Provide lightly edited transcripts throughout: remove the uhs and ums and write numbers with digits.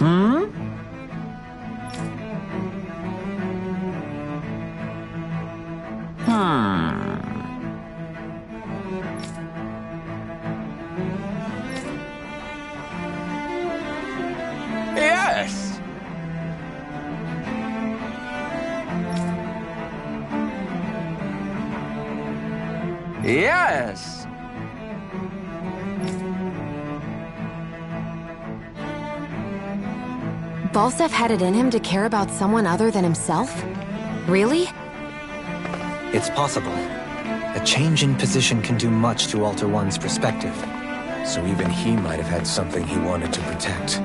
Hmm? Yes! Yes! Balsef had it in him to care about someone other than himself? Really? It's possible. A change in position can do much to alter one's perspective. So even he might have had something he wanted to protect.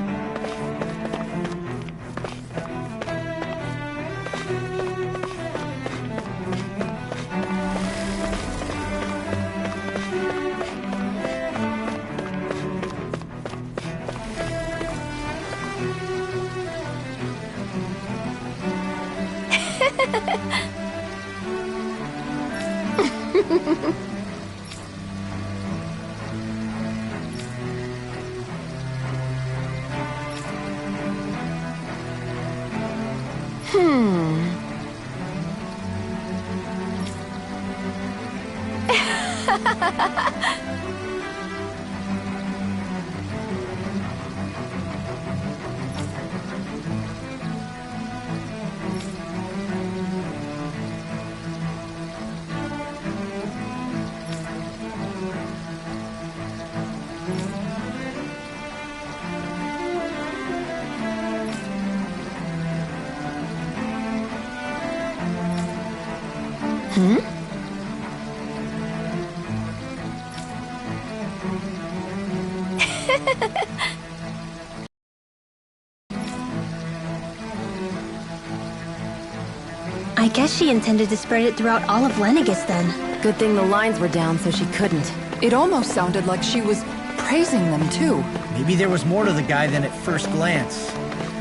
I guess she intended to spread it throughout all of Lenegis then. Good thing the lines were down so she couldn't. It almost sounded like she was praising them too. Maybe there was more to the guy than at first glance.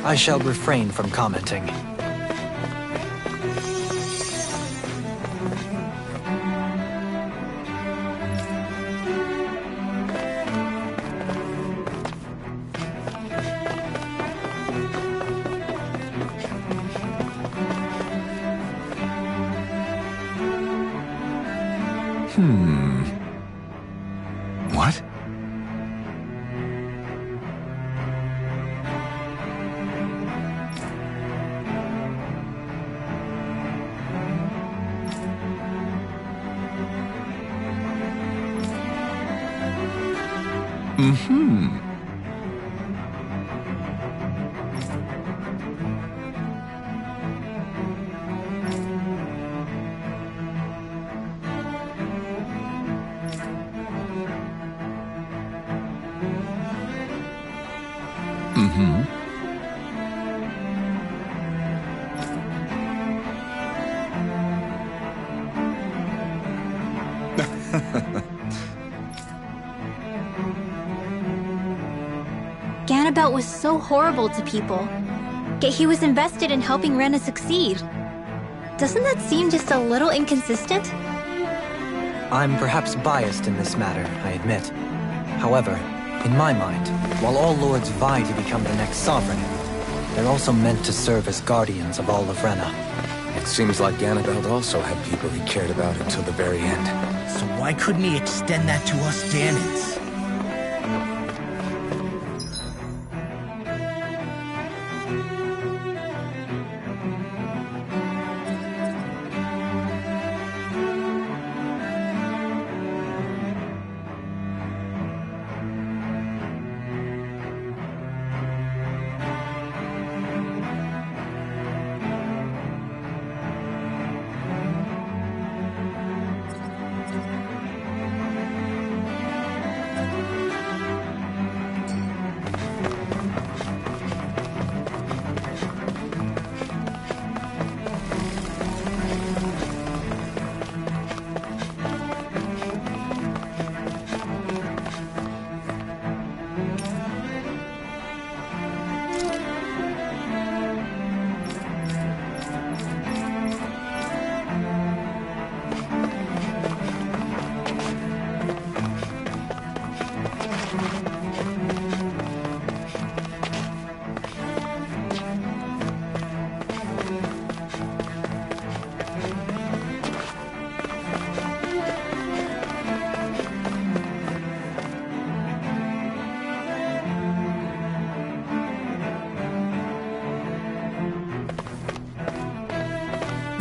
I shall refrain from commenting. What? Mm-hmm. Mm-hmm. Ganabelt was so horrible to people, yet he was invested in helping Rena succeed. Doesn't that seem just a little inconsistent? I'm perhaps biased in this matter, I admit. However, in my mind, while all lords vie to become the next sovereign, they're also meant to serve as guardians of all of Rena. It seems like Ganabelt also had people he cared about until the very end. So why couldn't he extend that to us Danans?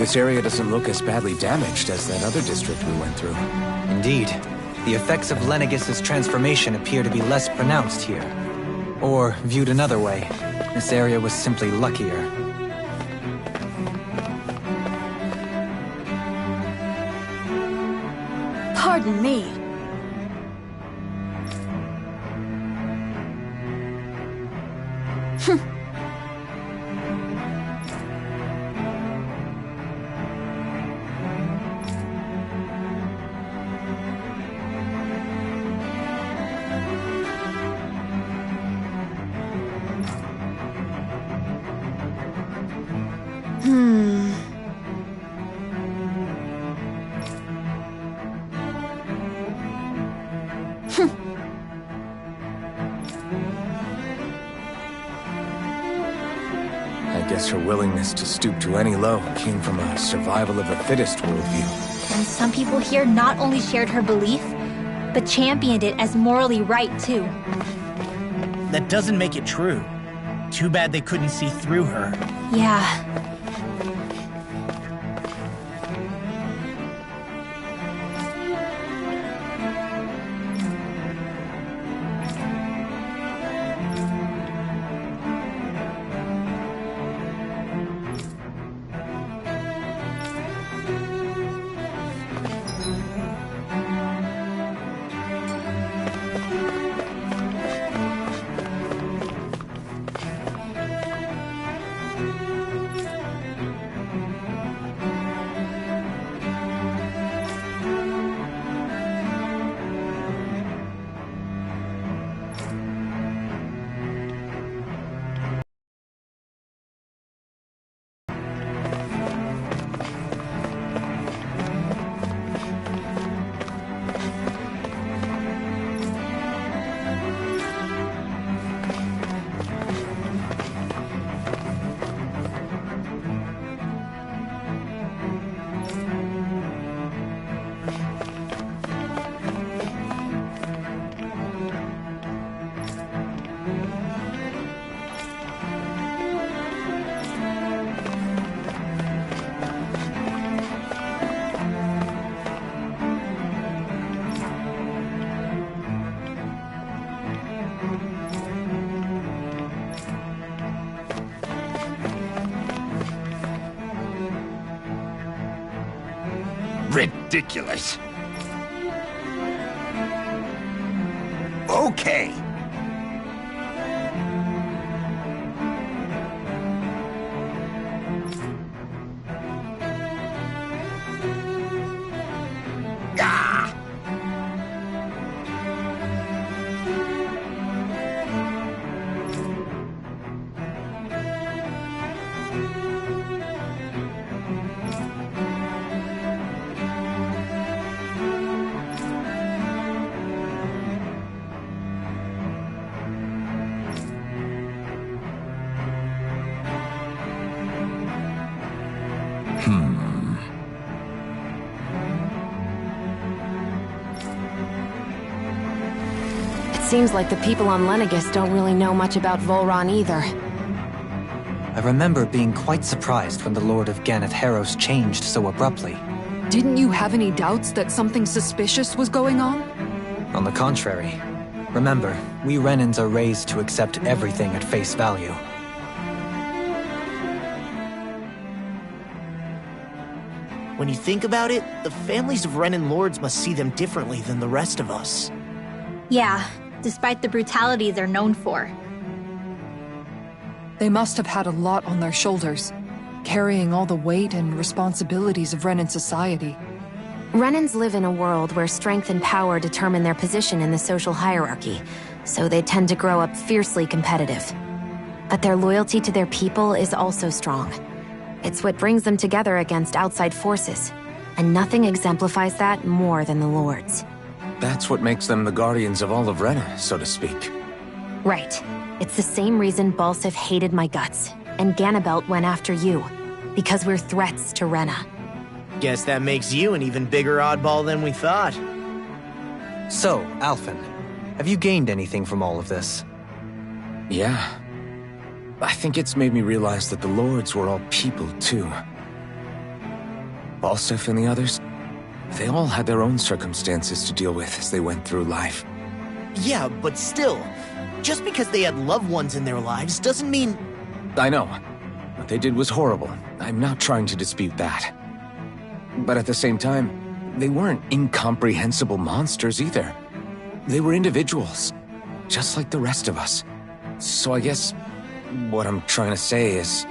This area doesn't look as badly damaged as that other district we went through. Indeed. The effects of Lenegis' transformation appear to be less pronounced here. Or, viewed another way, this area was simply luckier. Pardon me. I guess her willingness to stoop to any low came from a survival of the fittest worldview. And some people here not only shared her belief, but championed it as morally right, too. That doesn't make it true. Too bad they couldn't see through her. Yeah. Ridiculous. Okay. Ah! Seems like the people on Lenegis don't really know much about Volron either. I remember being quite surprised when the Lord of Ganath Haros changed so abruptly. Didn't you have any doubts that something suspicious was going on? On the contrary. Remember, we Renans are raised to accept everything at face value. When you think about it, the families of Renan lords must see them differently than the rest of us. Yeah, despite the brutality they're known for. They must have had a lot on their shoulders, carrying all the weight and responsibilities of Renan society. Renans live in a world where strength and power determine their position in the social hierarchy, so they tend to grow up fiercely competitive. But their loyalty to their people is also strong. It's what brings them together against outside forces, and nothing exemplifies that more than the Lords. That's what makes them the guardians of all of Rena, so to speak. Right. It's the same reason Balsif hated my guts, and Ganabelt went after you. Because we're threats to Rena. Guess that makes you an even bigger oddball than we thought. So, Alphen, have you gained anything from all of this? Yeah. I think it's made me realize that the Lords were all people, too. Balsif and the others, they all had their own circumstances to deal with as they went through life. Yeah, but still, just because they had loved ones in their lives doesn't mean... I know. What they did was horrible. I'm not trying to dispute that. But at the same time, they weren't incomprehensible monsters either. They were individuals, just like the rest of us. So I guess what I'm trying to say is...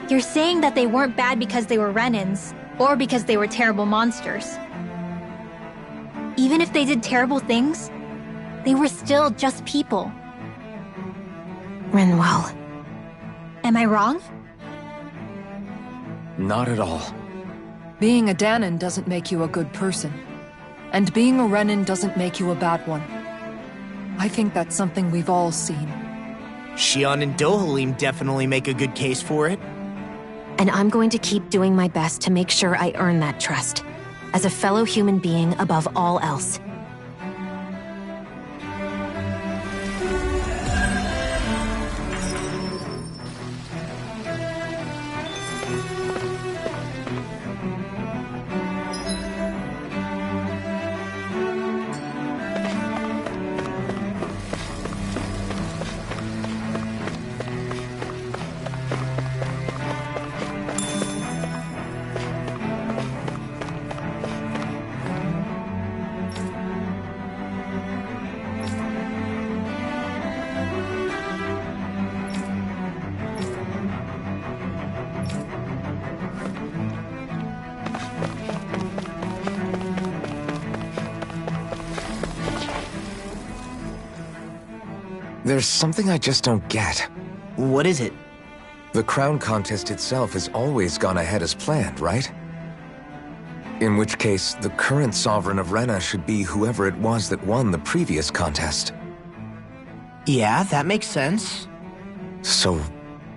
You're saying that they weren't bad because they were Renans, or because they were terrible monsters. Even if they did terrible things, they were still just people. Rinwell. Am I wrong? Not at all. Being a Danan doesn't make you a good person. And being a Renan doesn't make you a bad one. I think that's something we've all seen. Xion and Dohalim definitely make a good case for it. And I'm going to keep doing my best to make sure I earn that trust. As a fellow human being above all else. There's something I just don't get. What is it? The crown contest itself has always gone ahead as planned, right? In which case, the current sovereign of Rena should be whoever it was that won the previous contest. Yeah, that makes sense. So,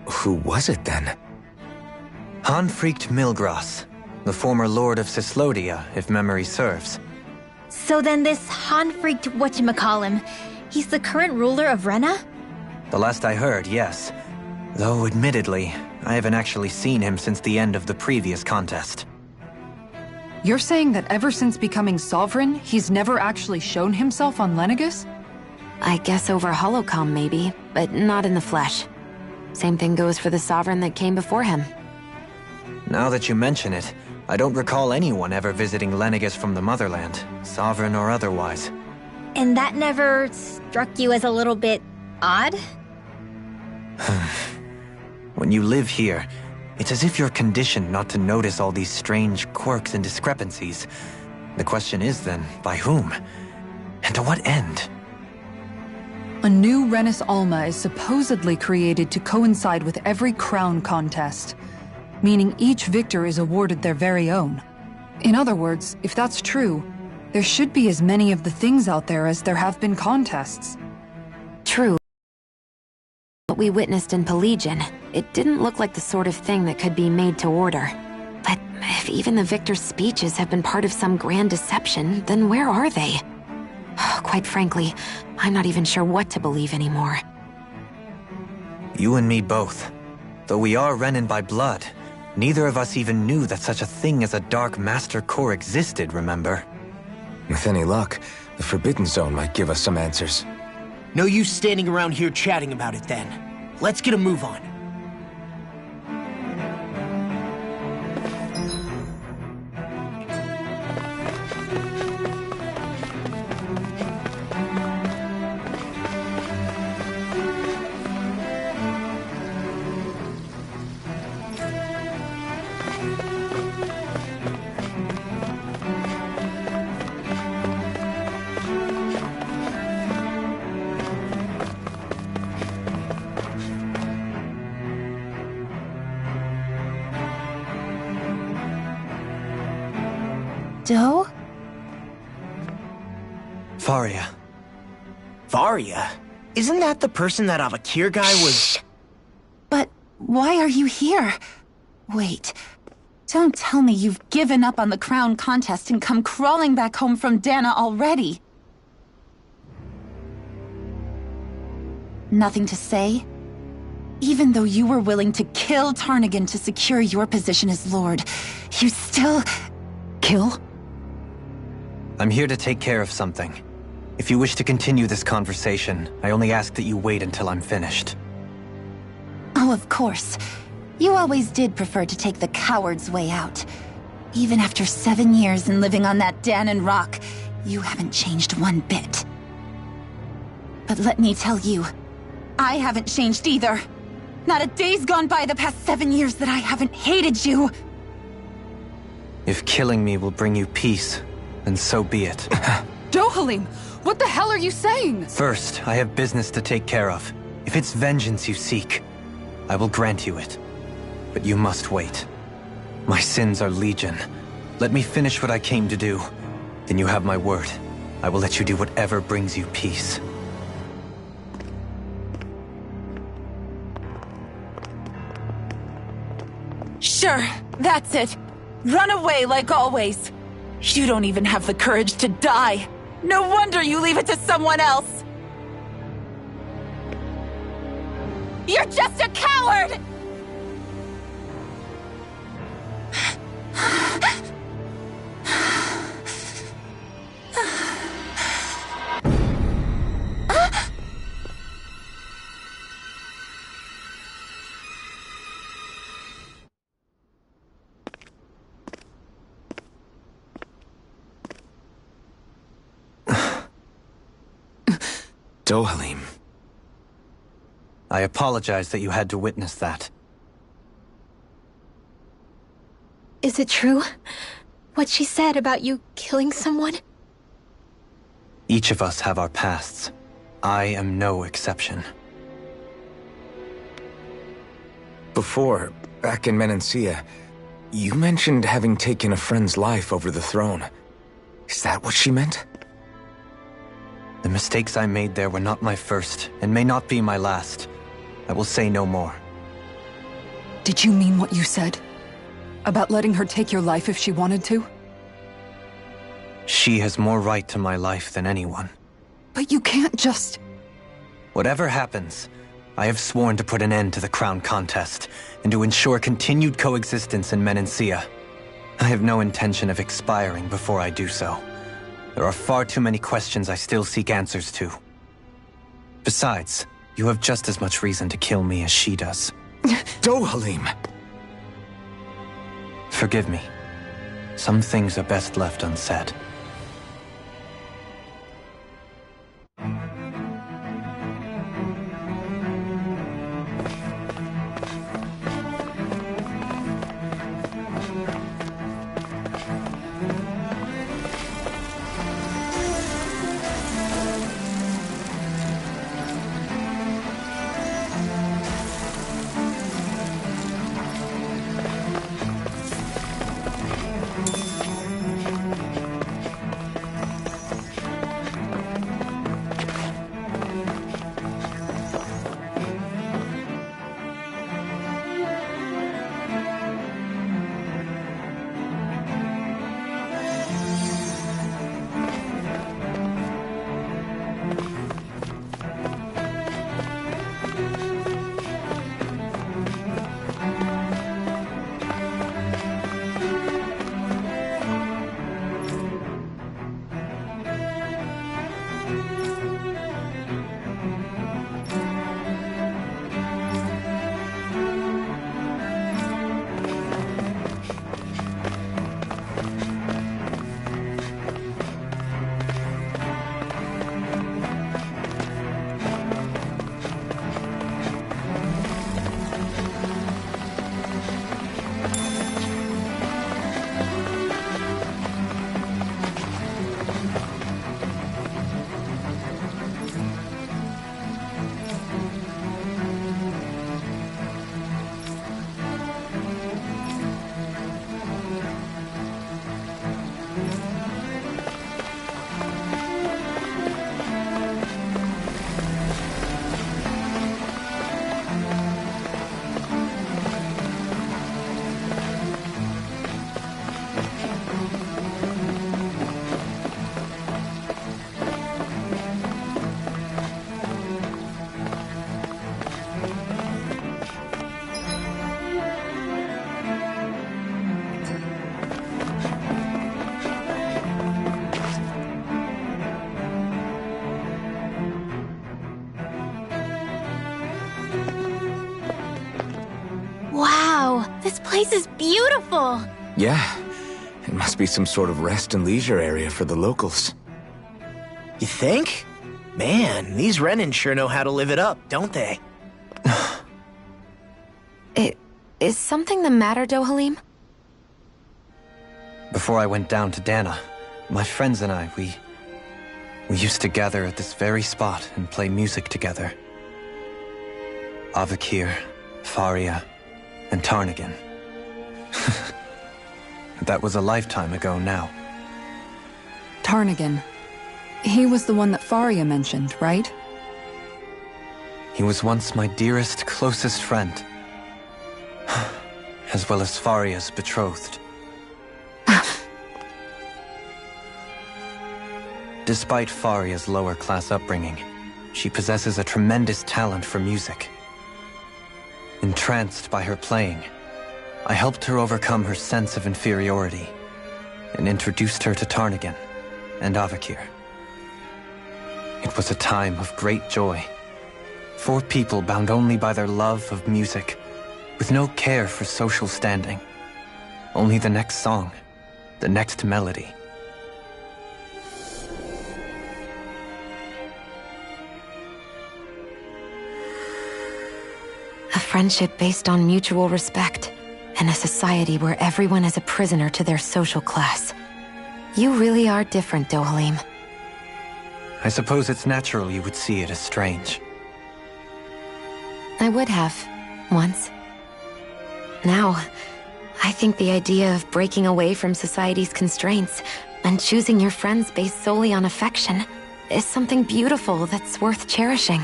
who was it then? Hanfrikt Milgras, the former lord of Cislodia, if memory serves. So then this Hanfrikt whatchamacallem, he's the current ruler of Rena? The last I heard, yes. Though, admittedly, I haven't actually seen him since the end of the previous contest. You're saying that ever since becoming sovereign, he's never actually shown himself on Lenegus? I guess over holocom maybe, but not in the flesh. Same thing goes for the sovereign that came before him. Now that you mention it, I don't recall anyone ever visiting Lenegus from the motherland, sovereign or otherwise. And that never struck you as a little bit odd? When you live here, it's as if you're conditioned not to notice all these strange quirks and discrepancies. The question is then, by whom? And to what end? A new Renis Alma is supposedly created to coincide with every crown contest, meaning each victor is awarded their very own. In other words, if that's true, there should be as many of the things out there as there have been contests. True. What we witnessed in Pelagian, it didn't look like the sort of thing that could be made to order. But if even the victor's speeches have been part of some grand deception, then where are they? Quite frankly, I'm not even sure what to believe anymore. You and me both. Though we are Renan by blood, neither of us even knew that such a thing as a Dark Master Core existed, remember? With any luck, the Forbidden Zone might give us some answers. No use standing around here chatting about it then. Let's get a move on. Doe? Faria. Varia? Isn't that the person that Avakir guy was... But why are you here? Wait, don't tell me you've given up on the crown contest and come crawling back home from Dana already. Nothing to say? Even though you were willing to kill Tarnigan to secure your position as Lord, you still... Kill? I'm here to take care of something. If you wish to continue this conversation, I only ask that you wait until I'm finished. Oh, of course. You always did prefer to take the coward's way out. Even after 7 years and living on that Danon rock, you haven't changed one bit. But let me tell you, I haven't changed either. Not a day's gone by the past 7 years that I haven't hated you. If killing me will bring you peace, then so be it. Dohalim, what the hell are you saying? First, I have business to take care of. If it's vengeance you seek, I will grant you it. But you must wait. My sins are legion. Let me finish what I came to do. Then you have my word. I will let you do whatever brings you peace. Sure, that's it. Run away like always. You don't even have the courage to die. No wonder you leave it to someone else. You're just a coward! Dohalim. I apologize that you had to witness that. Is it true? What she said about you killing someone? Each of us have our pasts. I am no exception. Before, back in Menancia, you mentioned having taken a friend's life over the throne. Is that what she meant? The mistakes I made there were not my first, and may not be my last. I will say no more. Did you mean what you said? About letting her take your life if she wanted to? She has more right to my life than anyone. But you can't just... Whatever happens, I have sworn to put an end to the crown contest, and to ensure continued coexistence in Menancia. I have no intention of expiring before I do so. There are far too many questions I still seek answers to. Besides, you have just as much reason to kill me as she does. Dohalim! Forgive me. Some things are best left unsaid. though. This place is beautiful. Yeah, it must be some sort of rest and leisure area for the locals. You think? Man, these Renin sure know how to live it up, don't they? Is something the matter, Dohalim? Before I went down to Dana, my friends and I, we used to gather at this very spot and play music together. Avakir, Faria, and Tarnagan. That was a lifetime ago now. Tarnagan. He was the one that Faria mentioned, right? He was once my dearest, closest friend. As well as Faria's betrothed. Despite Faria's lower-class upbringing, she possesses a tremendous talent for music. Entranced by her playing, I helped her overcome her sense of inferiority and introduced her to Tarnagan and Avakir. It was a time of great joy. 4 people bound only by their love of music, with no care for social standing. Only the next song, the next melody. A friendship based on mutual respect, and a society where everyone is a prisoner to their social class. You really are different, Dohalim. I suppose it's natural you would see it as strange. I would have, once. Now, I think the idea of breaking away from society's constraints and choosing your friends based solely on affection is something beautiful that's worth cherishing.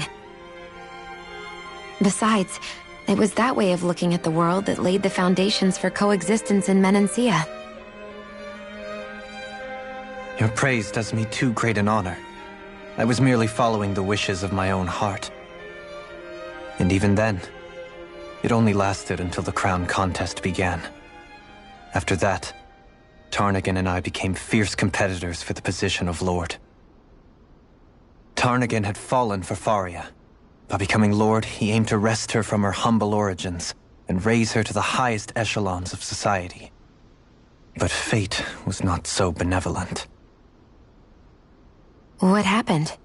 Besides, it was that way of looking at the world that laid the foundations for coexistence in Menancia. Your praise does me too great an honor. I was merely following the wishes of my own heart. And even then, it only lasted until the crown contest began. After that, Tarnagan and I became fierce competitors for the position of Lord. Tarnagan had fallen for Faria. By becoming Lord, he aimed to wrest her from her humble origins and raise her to the highest echelons of society. But fate was not so benevolent. What happened?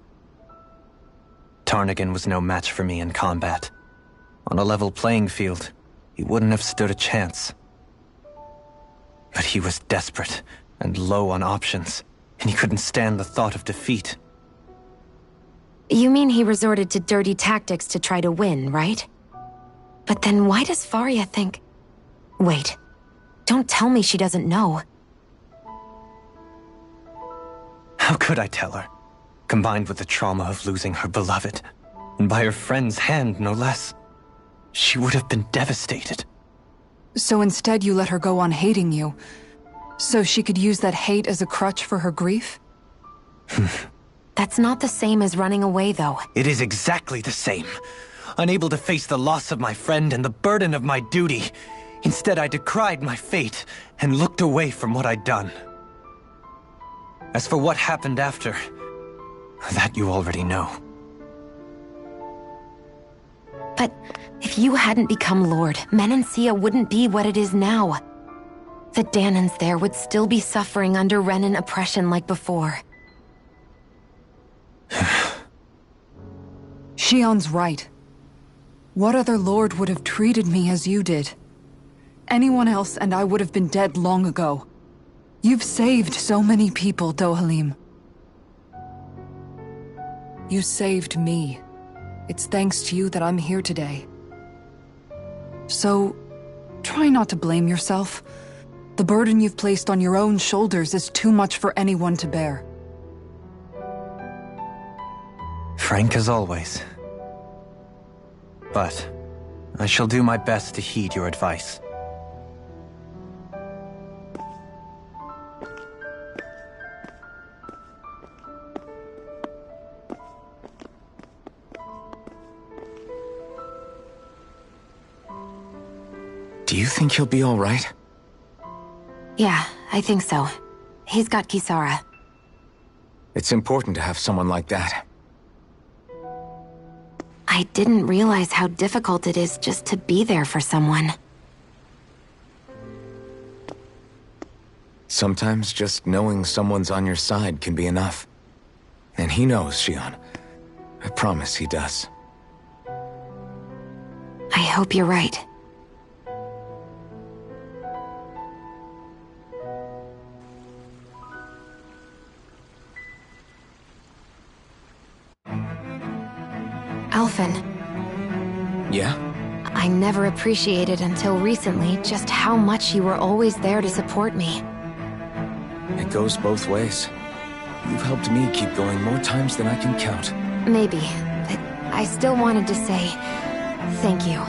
Tarnagan was no match for me in combat. On a level playing field, he wouldn't have stood a chance. But he was desperate and low on options, and he couldn't stand the thought of defeat. You mean he resorted to dirty tactics to try to win, right? But then why does Faria think... Wait, don't tell me she doesn't know. How could I tell her? Combined with the trauma of losing her beloved, and by her friend's hand, no less. She would have been devastated. So instead you let her go on hating you, so she could use that hate as a crutch for her grief? That's not the same as running away, though. It is exactly the same. Unable to face the loss of my friend and the burden of my duty, instead I decried my fate and looked away from what I'd done. As for what happened after, that you already know. But if you hadn't become Lord, Menancia wouldn't be what it is now. The Danans there would still be suffering under Renin oppression like before. Shion's right. What other lord would have treated me as you did? Anyone else and I would have been dead long ago. You've saved so many people, Dohalim. You saved me. It's thanks to you that I'm here today. So, try not to blame yourself. The burden you've placed on your own shoulders is too much for anyone to bear. Frank as always. But I shall do my best to heed your advice. Do you think he'll be all right? Yeah, I think so. He's got Kisara. It's important to have someone like that. I didn't realize how difficult it is just to be there for someone. Sometimes just knowing someone's on your side can be enough. And he knows, Shion. I promise he does. I hope you're right. Alphen. Yeah? I never appreciated until recently just how much you were always there to support me. It goes both ways. You've helped me keep going more times than I can count. Maybe, but I still wanted to say thank you.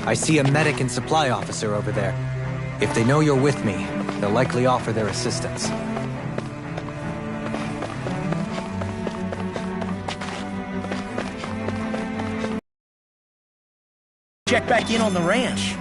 I see a medic and supply officer over there. If they know you're with me, they'll likely offer their assistance. Check back in on the ranch.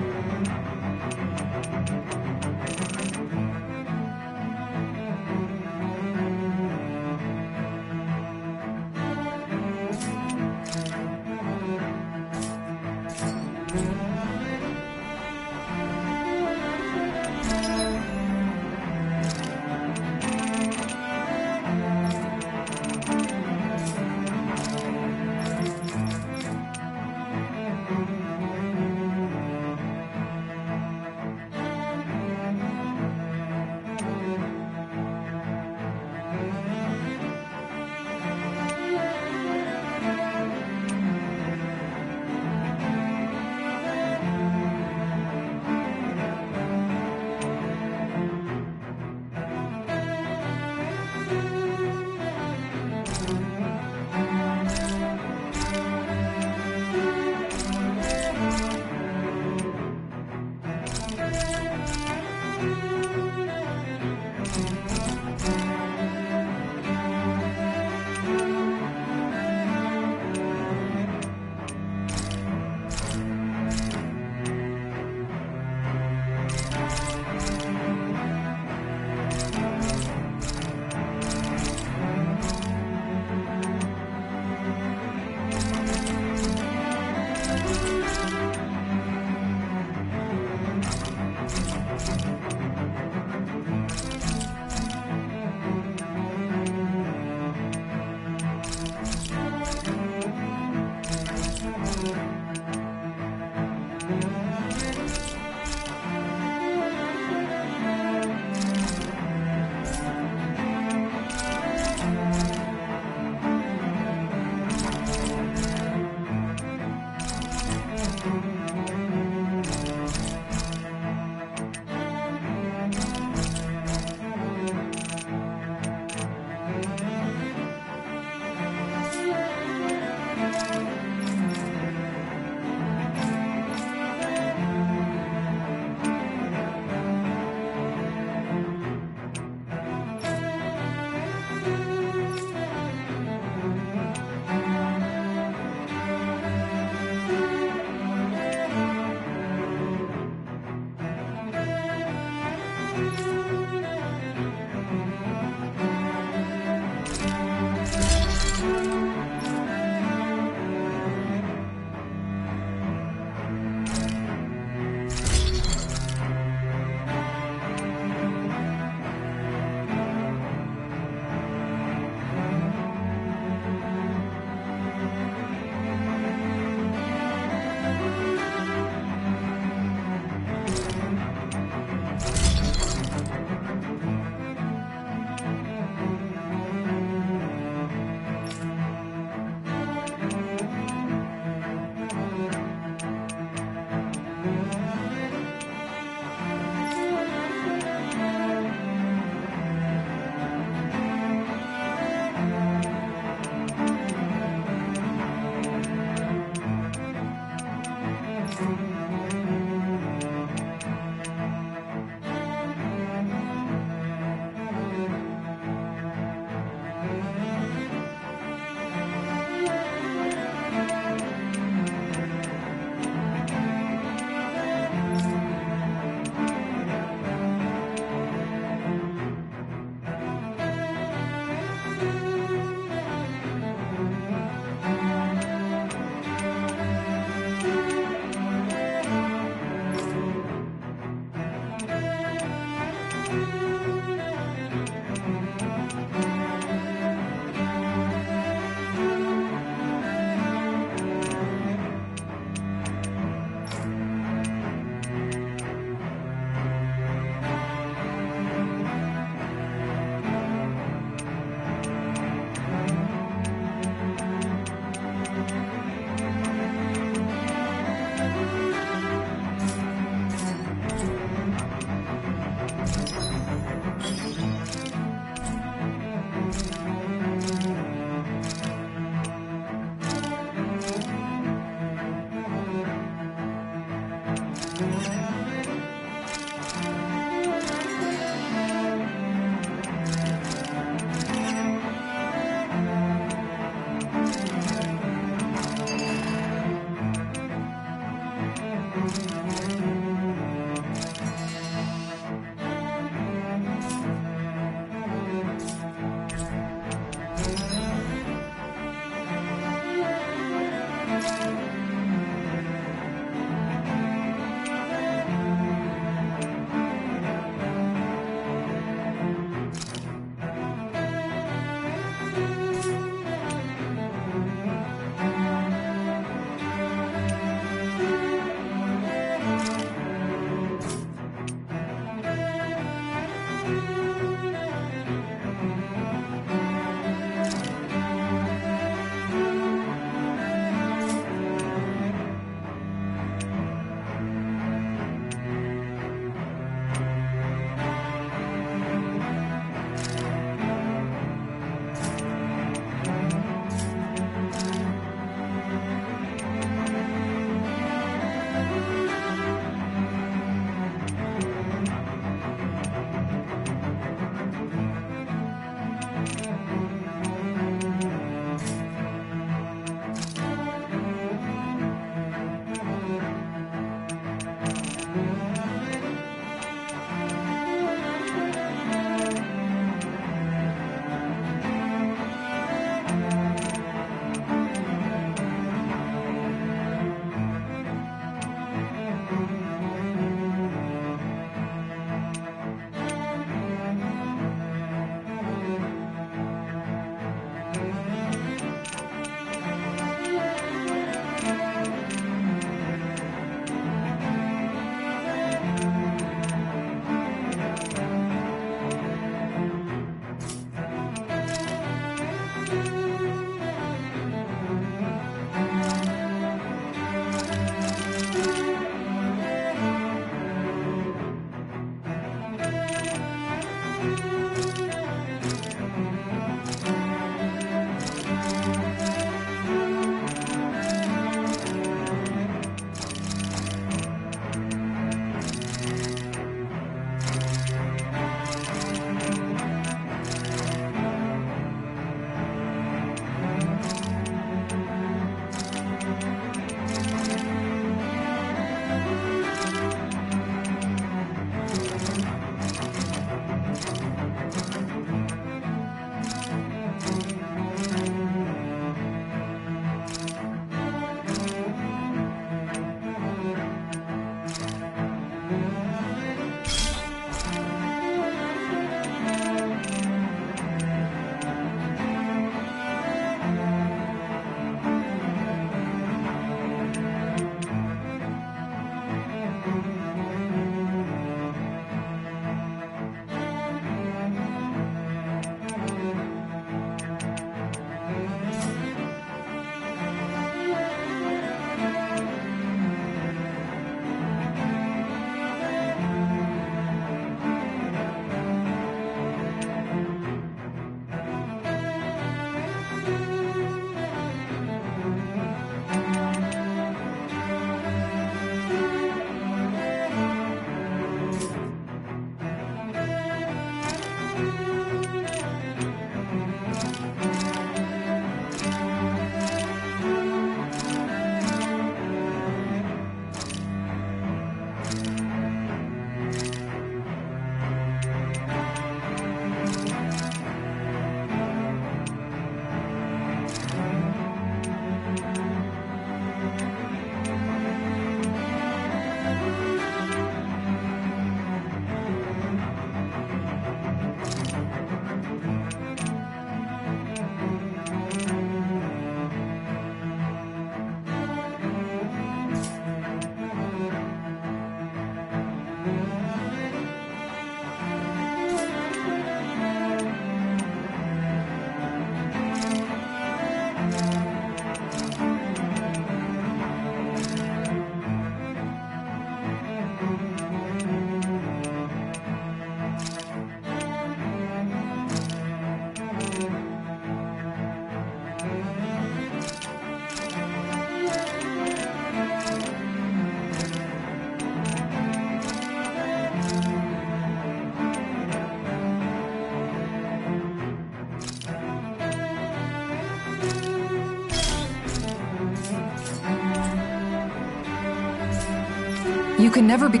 You can never be...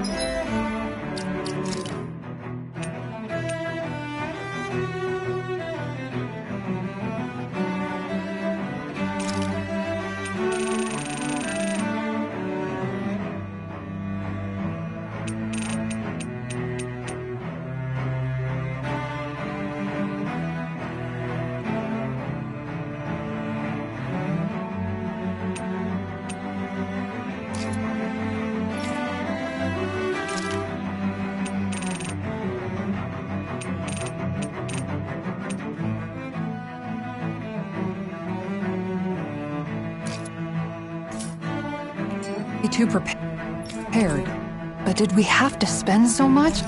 too prepared. But did we have to spend so much?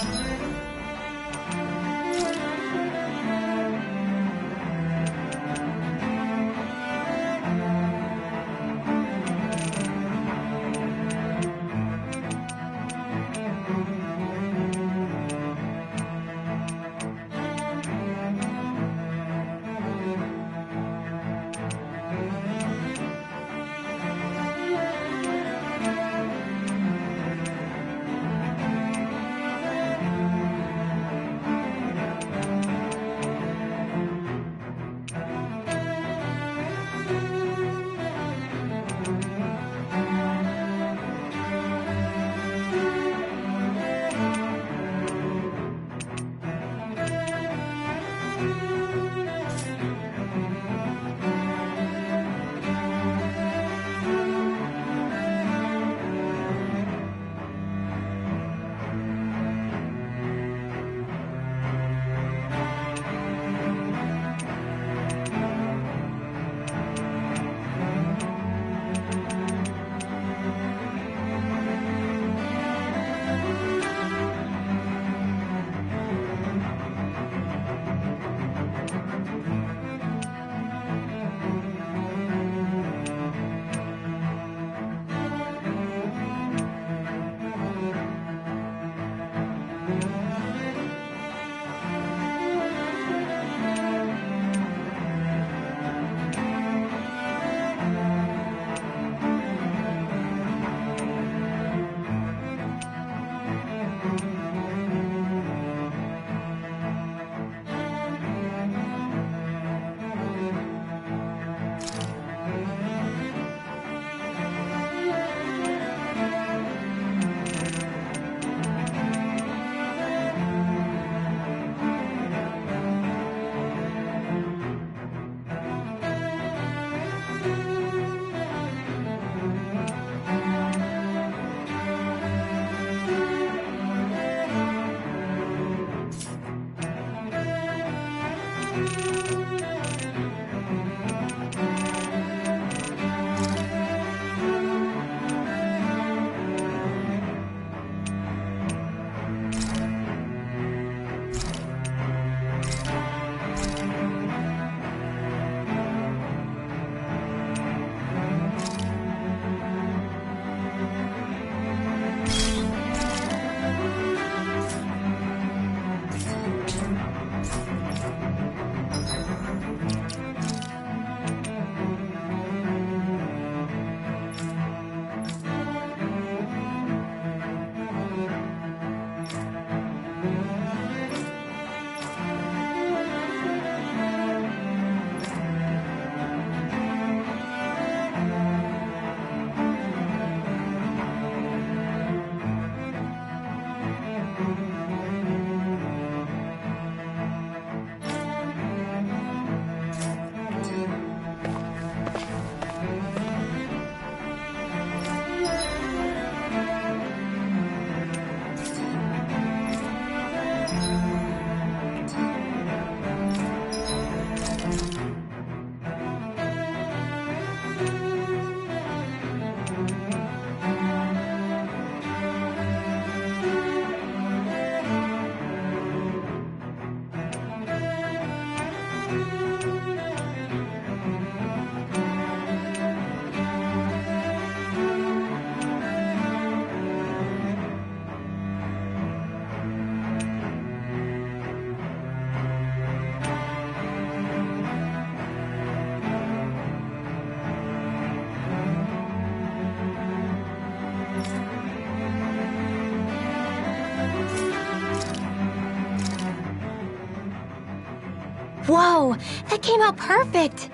Whoa, that came out perfect!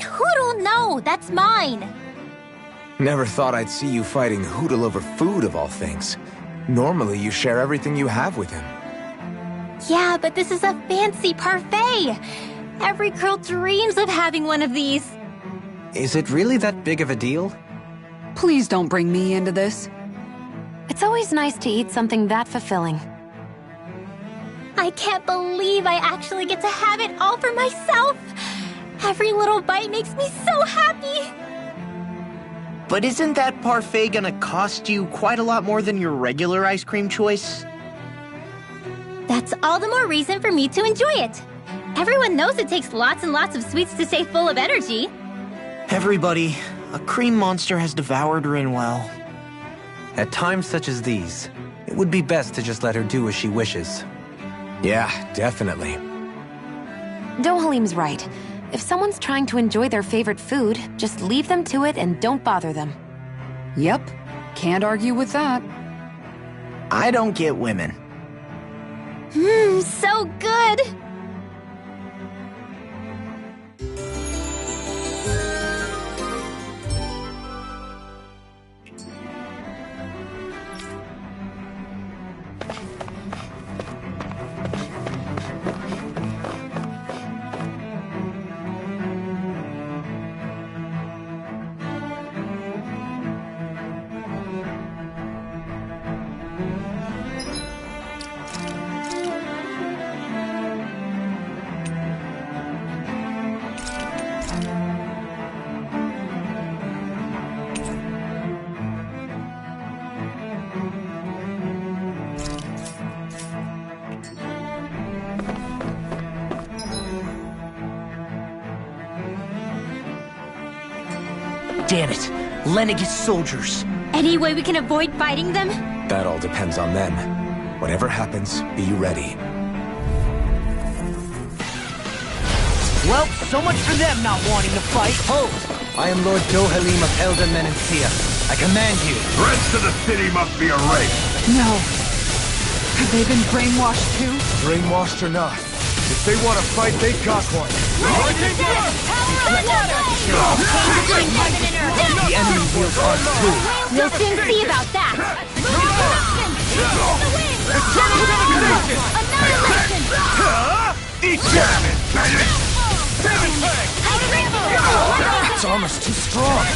Hoodle, no, that's mine! Never thought I'd see you fighting Hootle over food of all things. Normally you share everything you have with him. Yeah, but this is a fancy parfait! Every girl dreams of having one of these! Is it really that big of a deal? Please don't bring me into this. It's always nice to eat something that fulfilling. I can't believe I actually get to have it all for myself! Every little bite makes me so happy! But isn't that parfait gonna cost you quite a lot more than your regular ice cream choice? That's all the more reason for me to enjoy it. Everyone knows it takes lots and lots of sweets to stay full of energy. Everybody, a cream monster has devoured Rinwell. At times such as these, it would be best to just let her do as she wishes. Yeah, definitely. Dohalim's right. If someone's trying to enjoy their favorite food, just leave them to it and don't bother them. Yep, can't argue with that. I don't get women. So good! Damn it! Lenegis soldiers! Any way we can avoid fighting them? That all depends on them. Whatever happens, be ready. Well, so much for them not wanting to fight. Hold! I am Lord Dohalim of Elden Menencia. I command you. The rest of the city must be erased. No. Have they been brainwashed too? Brainwashed or not, if they want to fight, they got one. The enemy wields ours too. We'll soon see about that! Eat damage, baby! It's almost too strong.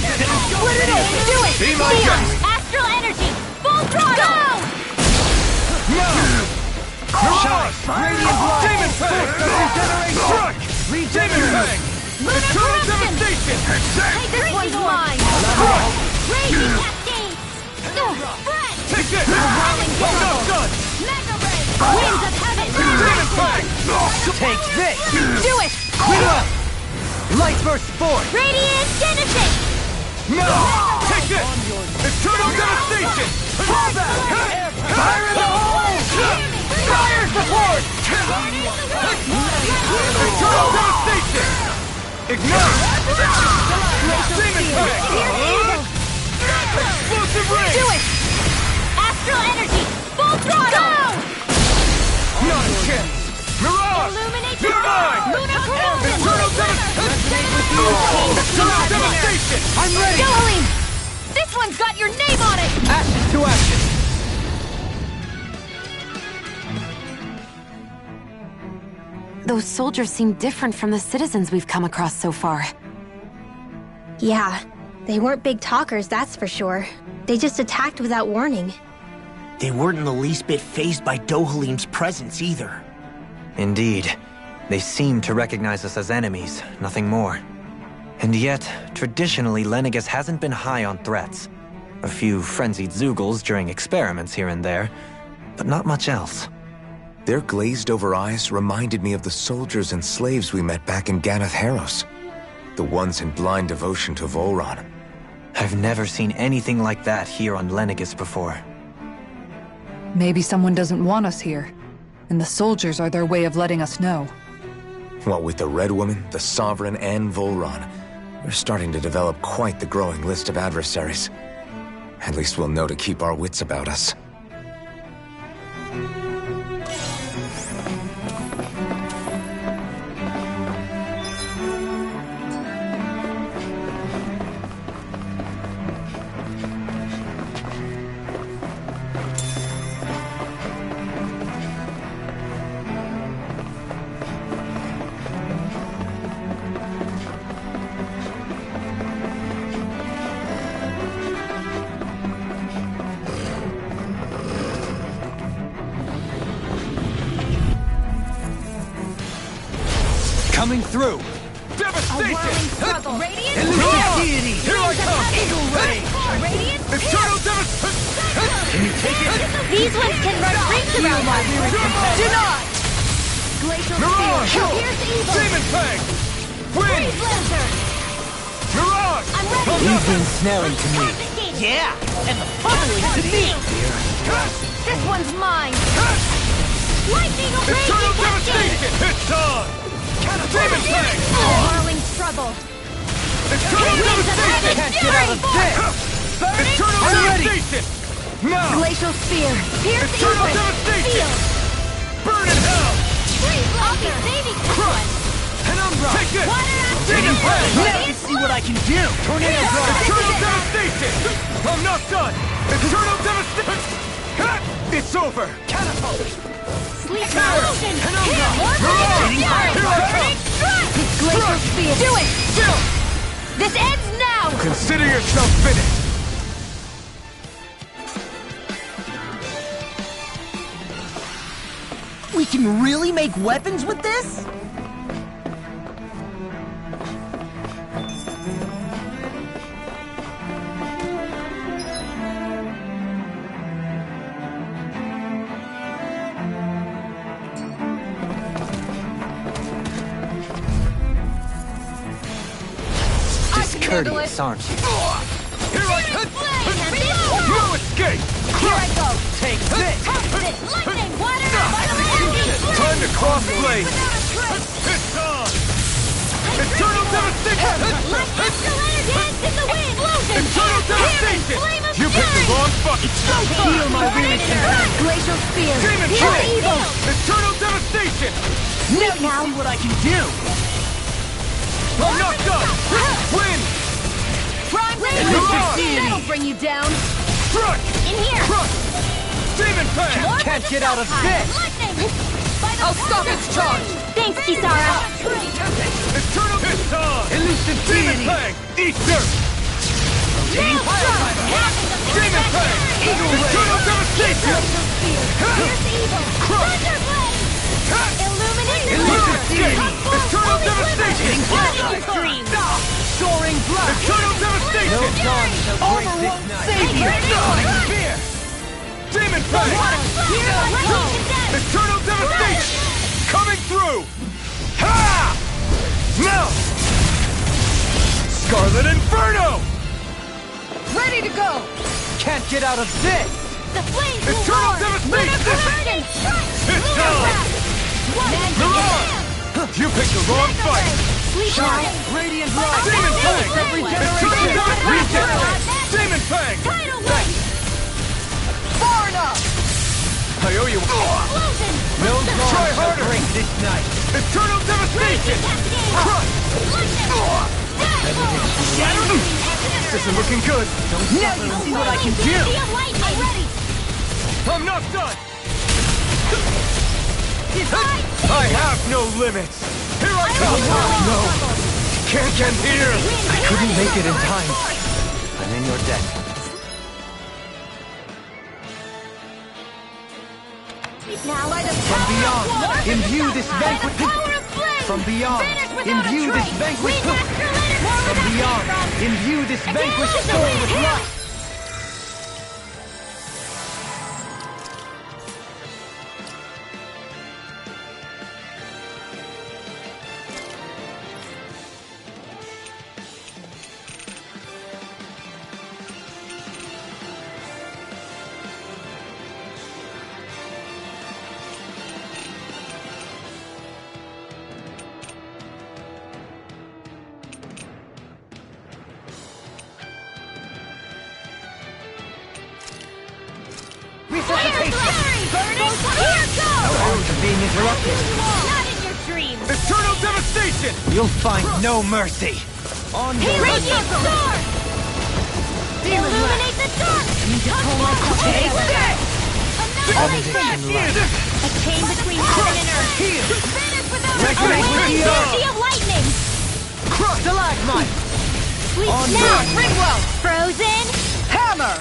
Split it in! Do it! Be my guest! Astral energy! Full throttle! Shine! Radiant light! Demon Fang! Regeneration! Demon Fang! Lunar devastation! Take this one's mine! Raging cascade! Spread! Take this! Gun! Mega ray! Winds of heaven! Demon Fang! Take this! Do it! Reroll! Light burst forth! Radiant genesis! No! Take this! Eternal devastation! Fall back! Fire in the hole! Fire support! Eternal devastation! Ignite! Demon Fang! Explosive ray! Do it! Astral energy! Full throttle! Not a chance! Mirage! Illuminate the You're mine! Lunar corruption! Eternal devastation! I'm ready! Dohalim! This one's got your name on it! Ashes to ashes! Those soldiers seem different from the citizens we've come across so far. Yeah, they weren't big talkers, that's for sure. They just attacked without warning. They weren't in the least bit fazed by Dohalim's presence either. Indeed. They seem to recognize us as enemies, nothing more. And yet, traditionally, Lenegis hasn't been high on threats. A few frenzied Zeugles during experiments here and there, but not much else. Their glazed-over eyes reminded me of the soldiers and slaves we met back in Ganath Haros. The ones in blind devotion to Volron. I've never seen anything like that here on Lenegis before. Maybe someone doesn't want us here, and the soldiers are their way of letting us know. What with the Red Woman, the Sovereign, and Volron, we're starting to develop quite the growing list of adversaries. At least we'll know to keep our wits about us. Coming through! Devastation! Struggle. Radiant Elusive deity! Here I come! Eagle ray! Radiant Eternal devastation! Can you take it? These ones can run rings around my Do not! Glacial Mirage! Spear! Pierce evil! Demon Fang! Wind! Freeze Lantern! Mirage! I'm ready! You've been snaring to me. Yeah, and the following to me. This one's mine! Lightning Eternal Cascade! devastation! It's on! Demon Fang! Whirling struggle! Eternal devastation! Can't get out of this! Eternal devastation! Now! Glacial Spear! Pierce Eternal evil! devastation! Field! Burn in hell! Freeze Lantern! Saving Crush! Penumbra! Take this! Water Demon Fang! Let me see what I can do. Tornado Drive! Eternal devastation! I'm not done! Eternal devastation! It's over! Catapult! Sleep Motion! Penumbra! Orbiting Mirage! Here I come! Glacial Spear! Do it! This ends now! Consider yourself finished! We can really make weapons with this? Discourteous, aren't you? Here I come! No escape! Here I go! Take this! Lightning! Water! Fire! Time to cross blade! Without a trace! It's on! Eternal devastation! Escalator dance in the wind! Explosion! Eternal devastation! Flame of You picked the fury! wrong fucking Feel my weary Glacial Spear! Demon Pierce Fang! evil! Eternal devastation! Let me see what I can do. I'm not done! Win! Prime Rain! Mirage! That'll bring you down! Crush! In here! Crush! Demon Fang! More Can't for the get out of South High. this. Lightning! I'll stop its charge! Thanks, Kisara! Eternal It's on! Elusive Demon deity. Fang! Eat dirt! Demon Fang! Eternal devastation! Pierce evil! Thunderblade! Illuminate the Elusive dark! deity! Come forth, Eternal holy devastation! Lightning scream! Soaring blast! Eternal devastation! No dawn shall break Armor this won't night. save you. Sonic spear! Demon Fang! Here I go! Eternal devastation! Coming through! Ha! Now! Scarlet Inferno! Ready to go! Can't get out of this! The flames will Eternal roar! devastation! Lunar burden! It's on! Mirage! You picked the wrong fight! Sleep Giant! Radiant Rod! Demon Fang! Regeneration! Demon Fang! Tidal Wave! Far enough! I owe you. Explosion! No Try dawn shall harder. break this night. Eternal devastation! Crush! This isn't looking good. Now you see what I can do. I'm ready! I'm not done! I have no limits! Here I come! No! Can't get here! I couldn't make it in time. I'm in your debt. Now by the From power beyond, of water, imbue the this South High, banquet. the power of flame! From beyond, Vanish without a imbue this trace! banquet. We master later! From beyond, imbue this vanquished soul with life. Resuscitation! Burning! Here goes! Arms are being interrupted. Not in your dreams! Eternal devastation! You'll find no mercy. On Radiant sword! Illuminate the dark! Take that! Annihilation! A chain between heaven and earth! Vanish without a Regulate with the energy of lightning! Stalagmite! Sweet On snout! burn. Ringwell! Frozen! Hammer!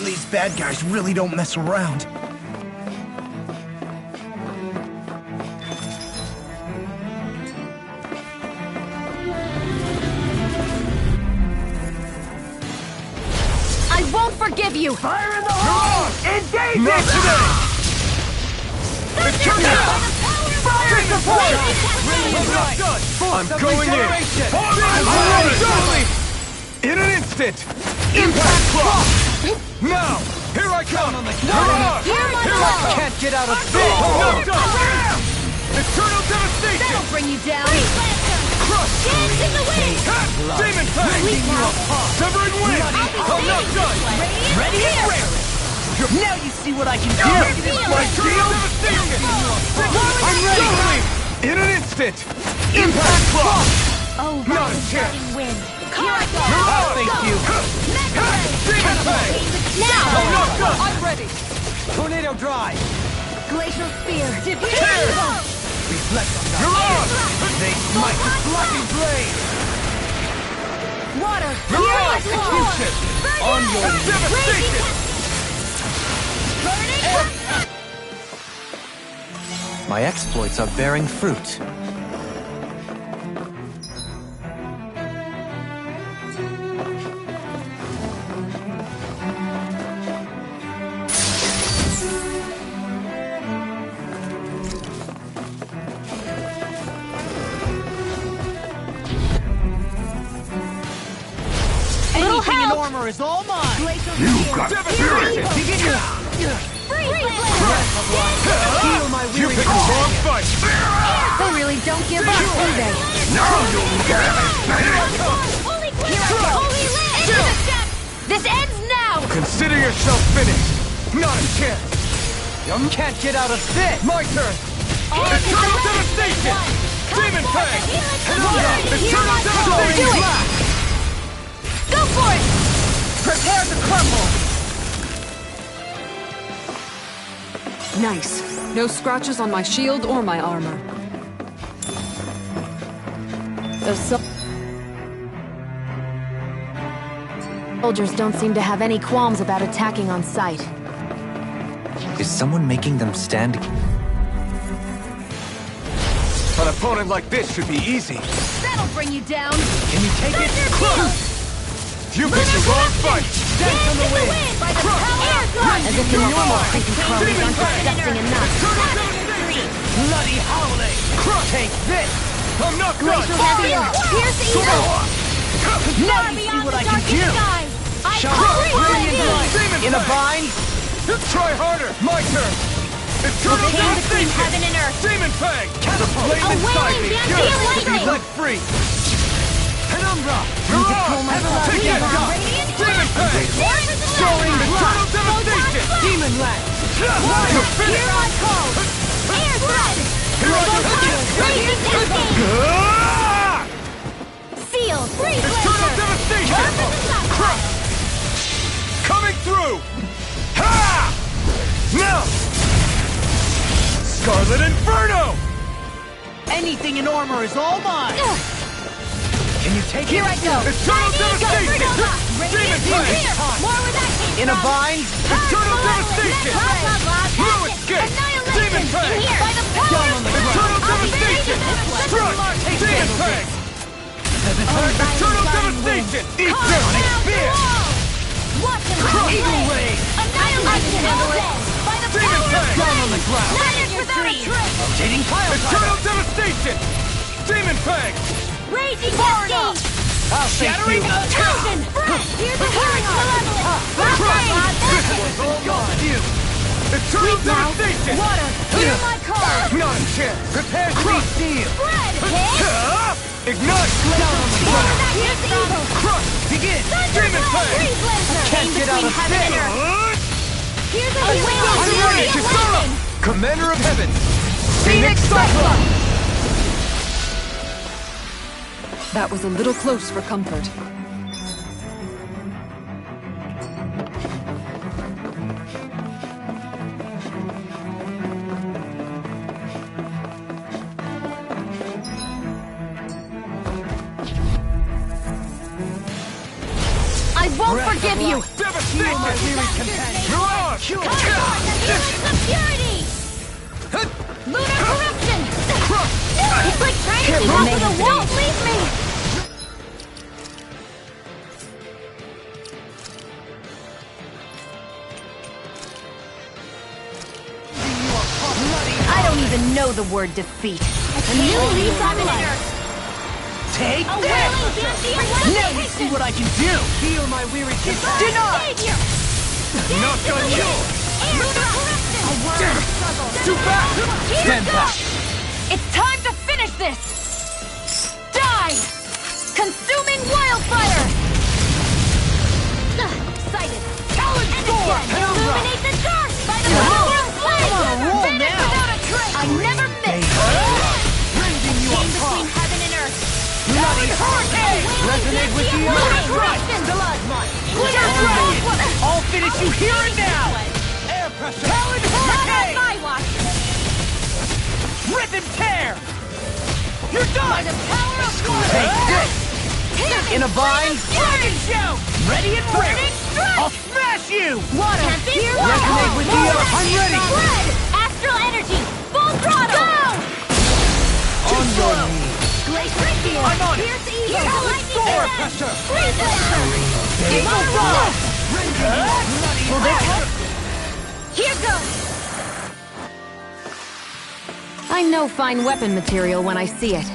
These bad guys really don't mess around. I won't forgive you! Fire in the hole! Engage! Not today! Eternal! Fire support! I'm not done! I'm going in! In an instant! Impact clock! Now! Here I come! Mirage! Can't get out of bed! I'm not done! Eternal devastation! That'll bring you down! Crush! Dance in the wind! Demon Fang! Severing wind! I'm not done! Ready and raring. Now you see what I can do. Eternal devastation! I'm ready! In an instant! Impact clock! Oh, Not a rising chance. burning wind! Mirage! Thank you. Demon Fang! Now! I'm not done! I'm ready! Tornado drive. Glacial spear! Reflect on that. Mirage! They smite the flying blade. Water! Mirage! Execution! On your devastation! My exploits are bearing fruit. Anything in armor is all mine. You got devastation! Begin your heal my You weary picked the wrong fight! They really don't give up, do they? Now you'll get it! Holy land! This ends now! Consider yourself finished! Not a chance! You can't get out of this. My turn! Eternal devastation! Demon Fang! Eternal devastation! Do it! Go for it! Prepare to crumble. Nice. No scratches on my shield or my armor. Those soldiers don't seem to have any qualms about attacking on sight. Is someone making them stand? An opponent like this should be easy. That'll bring you down! Can you take it? You picked the wrong fight! Dance on the wind. By the power of God! As if the normal creepy crawlies aren't disgusting enough. Bloody howling. Take this. I'm not done! Glacial spear! Pierce evil! Now you see what I can do. In a bind. Try harder! My turn! Eternal Chain between devastation! heaven and earth! Demon Fang! The flame A inside me! wailing fancy of lightning! Let free! Penumbra. Mirage! Together! Demon Fang! Soaring Eternal devastation! Demon land. You're finished! Here I call! Air thrust! Raging cascade! Ah! Seal! Freeze Eternal laser! devastation! Crush! Coming through! Ha! Now! Scarlet Inferno! Anything in armor is all mine. Can you take Here it? I go! Eternal devastation! Demon Fang! More where that came In a from! bind. Eternal devastation! No escape! Demon Fang! In here! By the power of Eternal devastation! Strike! Demon Fang! Eternal devastation! Eat them! Spear! Watch him! Eagle Wave! Annihilation! By the Demon power of Fang! God! Down on the ground! Not in your dreams! Rotating pile Eternal devastation! Demon Fang! Raging cascade! Shattering Fusion! Here's a healing Eternal devastation! Water! Hear my call! Not a chance! Prepare to be sealed. Red hit! Ignite! Here's evil! Crush! Begin! Demon Fang! Can't get out of this! Here's a whale! Kisara! Commander of Heaven! Phoenix Cyclone! That was a little close for comfort. I won't forgive you! Devastation! Mirage! Feelings of purity! Lunar corruption! It's like trying to keep up with a wall! Don't leave me! I don't even know the word defeat. A new leaf on Earth! Take A this! whirling fancy Now you see what I can do! Feel my weary Deny! Not done yet! Lunar corruption! Too fast! Stand back! It's time to finish this! Die! Consuming wildfire! Excited! Challenge Storm! Illuminate the dark by the power of flame! I'm on a roll Vanish now. without a trace! I never miss! Rending you Came between apart! heaven and earth! Bloody hurricane! Resonate with the Lunar earth! corruption! Glitter Dragon! I'll finish you here and now! Air pressure! Talon Not on Hurricane! my watch! Rip and tear! You're By done! the power of water! Take this! In a vine! Dragon shout! Ready and ready! Burning strike! I'll smash you! Water! Here Resonate with the earth! I'm ready! Blood! Astral energy! Full throttle! Go! On your knees! Glacier field! I'm on it! Here's evil! Talon Lightning Storm! Storm! Pressure! Freeze laser! Evil Rod! Will this help? Here goes! I know fine weapon material when I see it.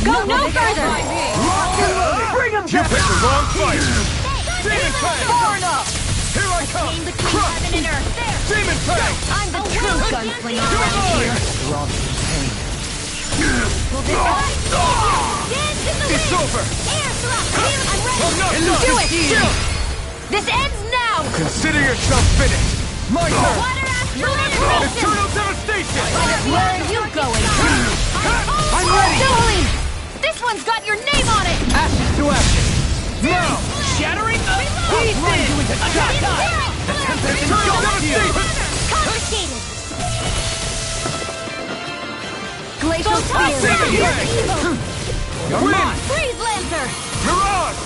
Go no further! Bring him You down! picked the wrong fight! Demon Fang! Far enough! Here I come! Came between heaven and earth! There! Demon Fang! I'm the true gunslinger around here! Will this help? Dance in the It's wind! over! Air thrust! I'm ready! I'm not And done! Do it! Chill! This ends now! Consider yourself finished! My turn! Water astral intervention! Eternal devastation! Where are you going? I'm ready! Dueling! This one's got your name on it! Ashes to ashes! Now! Shattering the pieces! The tempest Eternal engulfs you! devastation! Confiscated! Glacial Demon Spear! Fang! You're Wind! mine! Freeze Lancer! Mirage!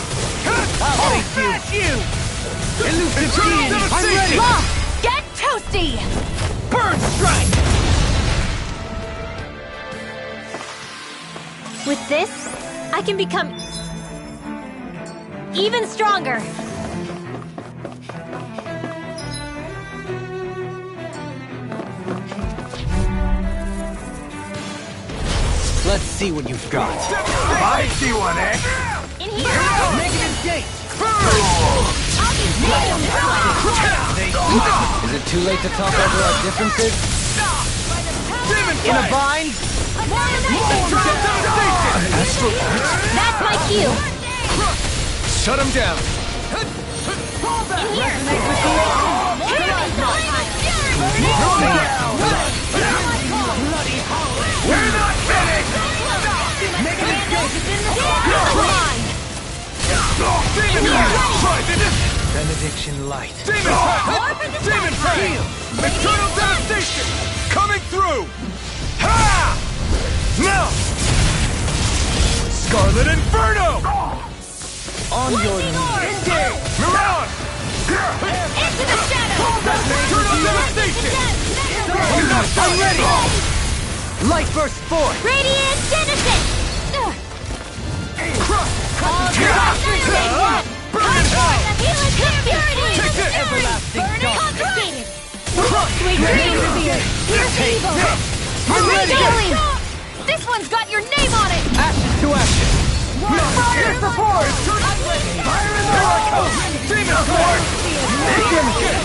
I'll smash you! Elusive Eternal being! I'm devastation! ready! Lock! Get toasty! Burn strike! With this, I can become even stronger. Let's see what you've got. I see one, eh? In here! Negative gate! I'll be medium Is it too late to talk over our differences? Demon In a Fang! vine! Eternal devastation! That's my cue! Shut him down! In here! We're not finished! Negative gate! Demon Fang! Try this! Benediction light. Demon Fang! Demon Fang! Eternal devastation! Coming through! Ha! Now! Scarlet Inferno! On your knees. Engage! Mirage! Into the shadows! Eternal devastation! I'm ready! Light burst forth! Radiant Genesis! Crush! All in hell! Take this! Everlasting dark! Confiscated! Sweet dreams! Here's evil! I'm ready! This one's got your name on it! Ashes to ashes! Fire for force! Fire in the heart! Demon sword! Make him hit!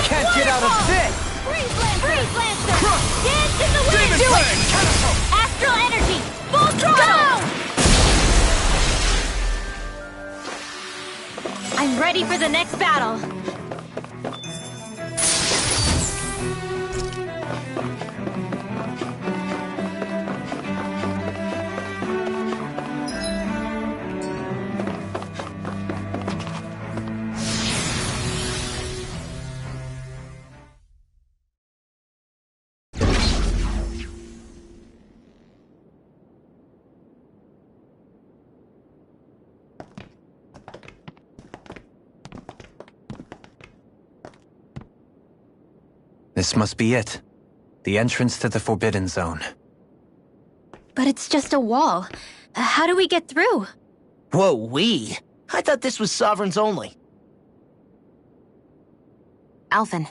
Can't get out of this! Freeze Lancer! Dance in the wind! Demon Do Fang! it! Catapult! Astral energy! Full throttle! I'm ready for the next battle. This must be it. The entrance to the Forbidden Zone. But it's just a wall. How do we get through? Whoa, we? I thought this was Sovereigns only. Alphen.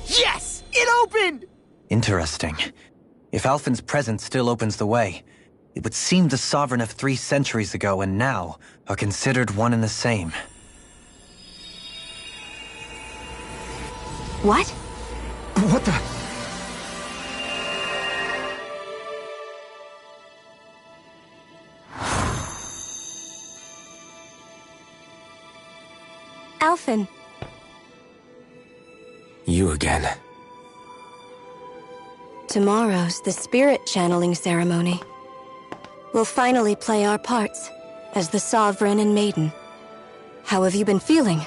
Yes! It opened! Interesting. If Alphen's presence still opens the way, it would seem the Sovereign of 3 centuries ago and now are considered one and the same. What? What the? Alphen. You again. Tomorrow's the spirit channeling ceremony. We'll finally play our parts as the Sovereign and Maiden. How have you been feeling?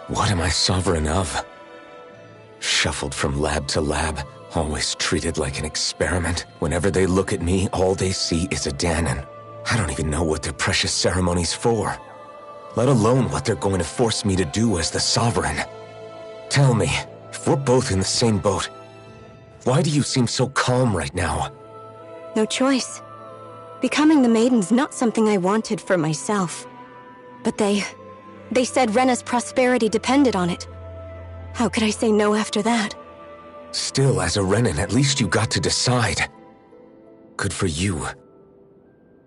What am I sovereign of? Shuffled from lab to lab, always treated like an experiment. Whenever they look at me, all they see is a Danon. I don't even know what their precious ceremony's for, let alone what they're going to force me to do as the Sovereign. Tell me, if we're both in the same boat, why do you seem so calm right now? No choice. Becoming the Maiden's not something I wanted for myself. But they said Rena's prosperity depended on it. How could I say no after that? Still, as a Renan, at least you got to decide. Good for you.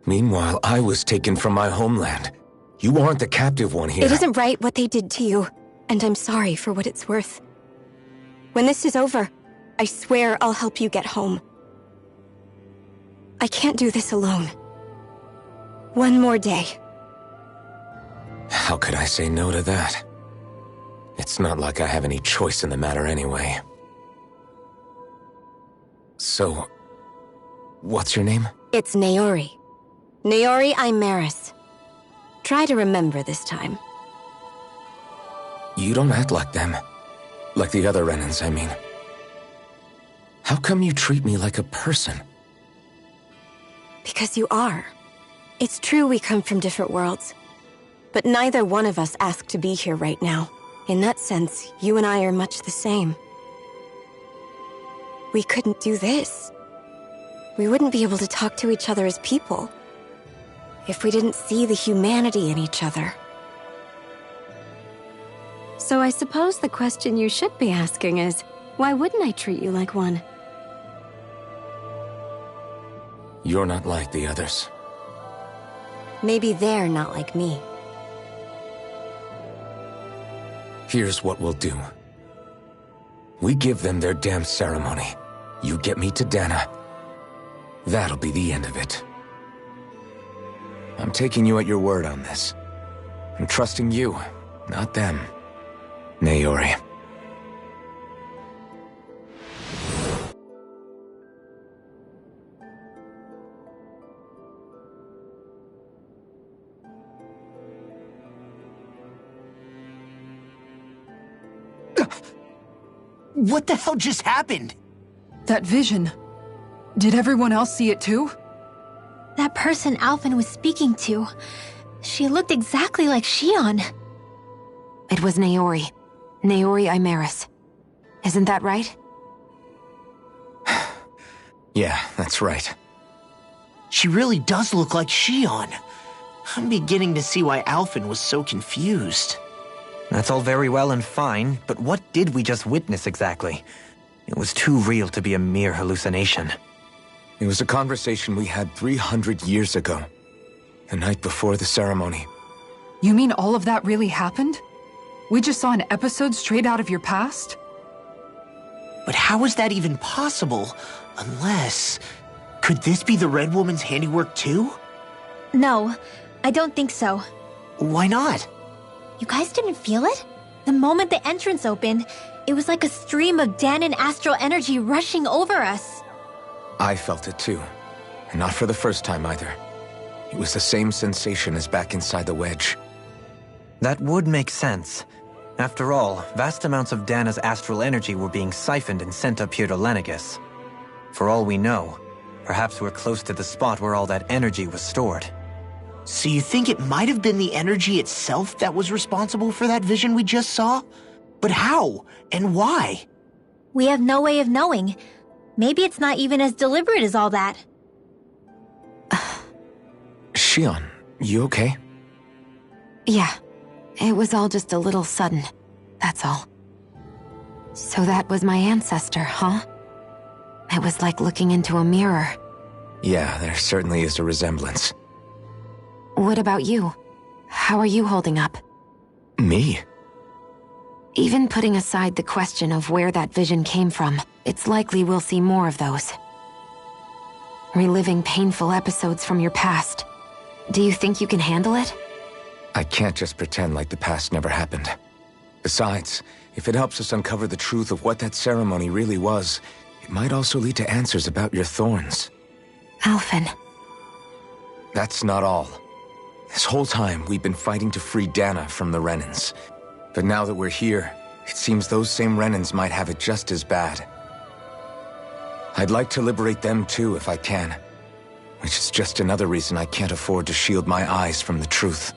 Meanwhile, I was taken from my homeland. You aren't the captive one here. It isn't right what they did to you, and I'm sorry for what it's worth. When this is over, I swear I'll help you get home. I can't do this alone. One more day. How could I say no to that? It's not like I have any choice in the matter anyway. So, what's your name? It's Naori. Naori Imaris. Try to remember this time. You don't act like them. Like the other Renans, I mean. How come you treat me like a person? Because you are. It's true we come from different worlds. But neither one of us asked to be here right now. In that sense, you and I are much the same. We couldn't do this. We wouldn't be able to talk to each other as people if we didn't see the humanity in each other. So I suppose the question you should be asking is, why wouldn't I treat you like one? You're not like the others. Maybe they're not like me. Here's what we'll do. We give them their damn ceremony. You get me to Dana. That'll be the end of it. I'm taking you at your word on this. I'm trusting you, not them. Naori. What the hell just happened? That vision. Did everyone else see it too? That person Alphen was speaking to, she looked exactly like Shion. It was Naori. Naori Imeris. Isn't that right? Yeah, that's right. She really does look like Shion. I'm beginning to see why Alphen was so confused. That's all very well and fine, but what did we just witness exactly? It was too real to be a mere hallucination. It was a conversation we had 300 years ago. The night before the ceremony. You mean all of that really happened? We just saw an episode straight out of your past? But how is that even possible? Unless... Could this be the Red Woman's handiwork too? No, I don't think so. Why not? You guys didn't feel it? The moment the entrance opened, it was like a stream of Danon astral energy rushing over us. I felt it too. And not for the first time either. It was the same sensation as back inside the wedge. That would make sense. After all, vast amounts of Dana's astral energy were being siphoned and sent up here to Lenegus. For all we know, perhaps we're close to the spot where all that energy was stored. So you think it might have been the energy itself that was responsible for that vision we just saw? But how? And why? We have no way of knowing. Maybe it's not even as deliberate as all that. Shion, you okay? Yeah. It was all just a little sudden. That's all. So that was my ancestor, huh? It was like looking into a mirror. Yeah, there certainly is a resemblance. What about you? How are you holding up? Me? Even putting aside the question of where that vision came from, it's likely we'll see more of those. Reliving painful episodes from your past. Do you think you can handle it? I can't just pretend like the past never happened. Besides, if it helps us uncover the truth of what that ceremony really was, it might also lead to answers about your thorns. Alphen. That's not all. This whole time, we've been fighting to free Dana from the Renans. But now that we're here, it seems those same Renans might have it just as bad. I'd like to liberate them too if I can. Which is just another reason I can't afford to shield my eyes from the truth.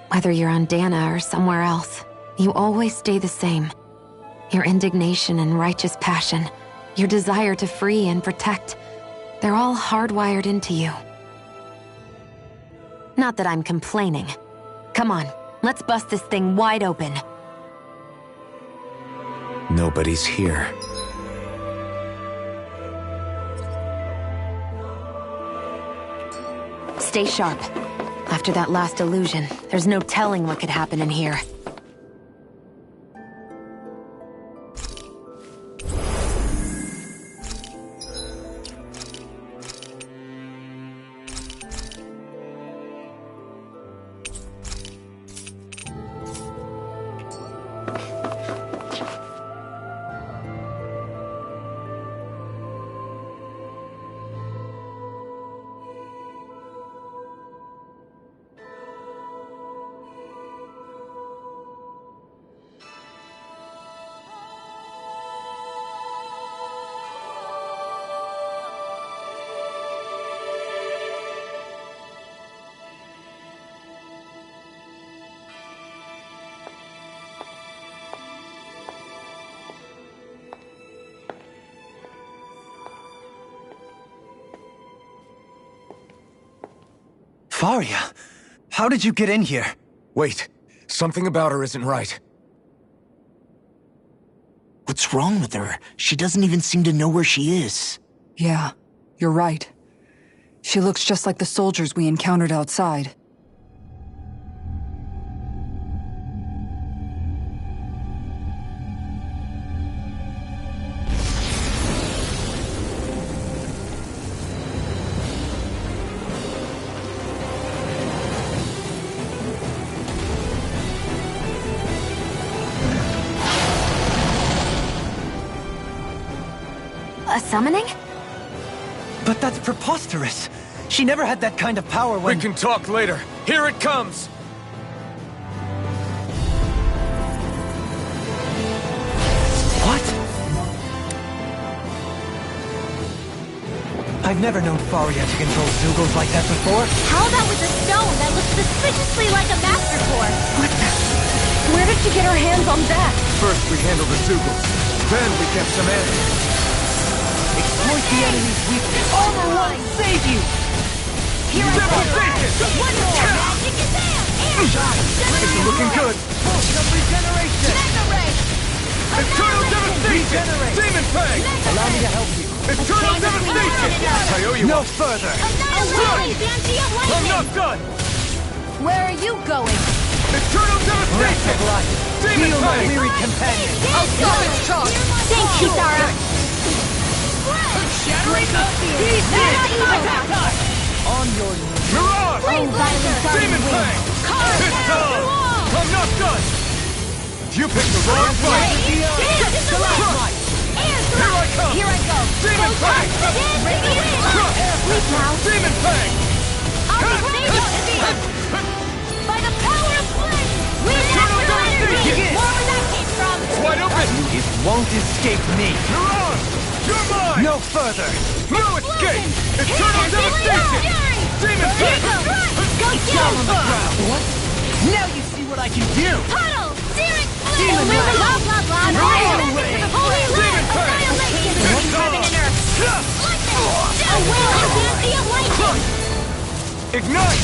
Whether you're on Dana or somewhere else, you always stay the same. Your indignation and righteous passion, your desire to free and protect, they're all hardwired into you. Not that I'm complaining. Come on, let's bust this thing wide open. Nobody's here. Stay sharp. After that last illusion, there's no telling what could happen in here. Faria, how did you get in here? Wait, something about her isn't right. What's wrong with her? She doesn't even seem to know where she is. Yeah, you're right. She looks just like the soldiers we encountered outside. A summoning? But that's preposterous. She never had that kind of power when— We can talk later. Here it comes! What? I've never known Faria to control Zeugles like that before. How about with a stone that looks suspiciously like a Master Core? What the? Where did she get her hands on that? First we handled the Zeugles, then we kept some answers. Exploit the enemy's weakness. Armor won't save you! Here I go! Devastation! One more! Magic is there! It's looking good! Some regeneration! Mega Ray! Eternal devastation! Regenerate! Demon Fang! Allow me to help you. Eternal devastation! I owe you No one. further! Annihilate! Banshee of I'm Lightning! not done! Where are you going? Eternal Breath devastation! of life! Demon Heal my Fang! weary companion! I'll go! Thank you, Sarah! Shattering the Attack time! On your knees! Mirage! Demon Fang! It's done! I'm not done! You picked the wrong fight! Here I come! Here I go! Demon Fang! Sleep now! Demon Fang! I'll be ready to defeat! By the power of flame! Wind Eternal Astral Energy! devastation! More where that came from! It's wide open! It won't escape me! Mirage! You're mine! No further! No escape! Eternal devastation! Demon Fang! Go get Down it! on the ground! What? Now you see what I can do! Puddle! Searing flame! Demon Ray! Blah, blah, blah! Holy Light! Annihilation! Heaven and earth! Lightning! A will and Banshee of Lightning! Ignite!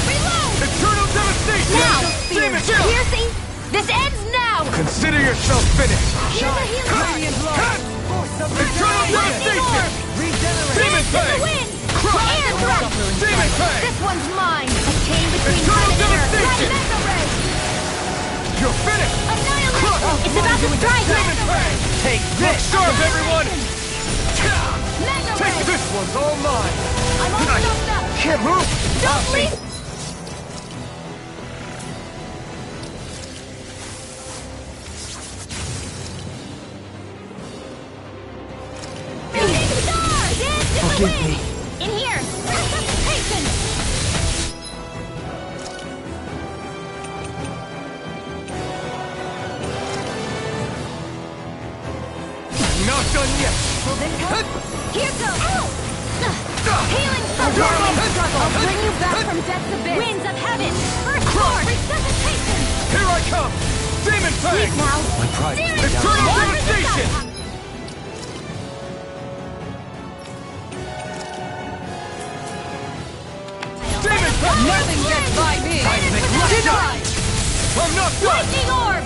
Reload! Eternal devastation! Now! Demon Fang! Piercing! This ends now! Consider yourself finished! Here's a healing! Radiant light! Force of Eternal devastation! Regenerate! Demon Dance in the Fang! wind! Air thrust! Demon Fang! This one's mine! A chain between Eternal heaven and earth! devastation! Mega Ray! You're finished! Annihilation! It's about to strike! Demon Fang! Take Look this! sharp, everyone! Mega Take Ray! this one's all mine! I'm all stuffed up! Can't move! Don't leave! Forgive me. In here! Resuscitation! Not done yet! Will this help? Here goes! Healing circle! I'll bring you back from death's abyss! Winds of heaven! First floor! Resuscitation! Here I come! Demon Fang! Sleep now! My pride is down. Eternal devastation! Demon Fang! Nothing gets by me! Denied! I'm not done! Lightning orb!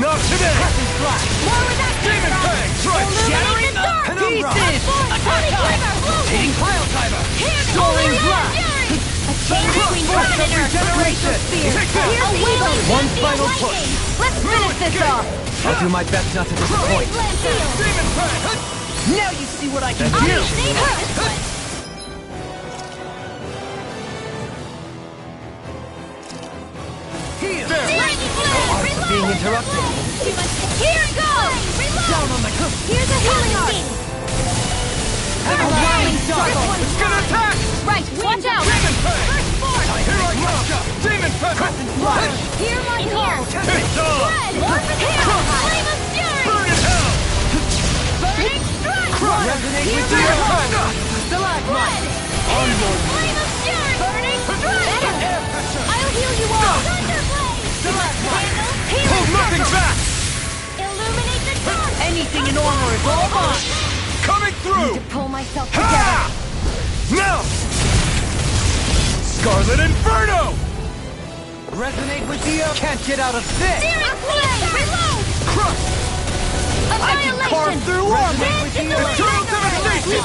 Not today! More with that Demon Fang! Strike! Illuminate the dark! Pieces! Holy Glimmer! Rotating pile timer! Here's Soaring Holy blast! Fury! A chain between Force heaven of and earth! regeneration! Take this! Here's the evil One Banshee of final Lightning! push. Let's finish this off! I'll do my best not to disappoint. Wasteland Field! Demon Fang! Now you see what I can I'll do! be safe on this one! Here! Lightning blast! Arms are being interrupted. Here goes! Reload! Down on the cook! Here's a healing beam! Allowing This one's It's gonna attack! right! Watch out! Demon Fang! First force! Here I come! Demon Fang! Flash! Hear my call! It's on! Red! Here! Flame of Fury! Burn in hell! Burning strike! Resonate with Demon the Fang! Stalagmite! On your flame of fury! Burning strike! I'll heal you all! Thunderblade! Healing Hold nothing circle! back! Illuminate the dark! Anything in armor is all mine! Coming through! Pull myself together! Ha! Now! Scarlet Inferno! Resonate with the can't get out of this! Searing flame! Reload! Crush! I can carve through armor! Dance in the wind! Eternal devastation!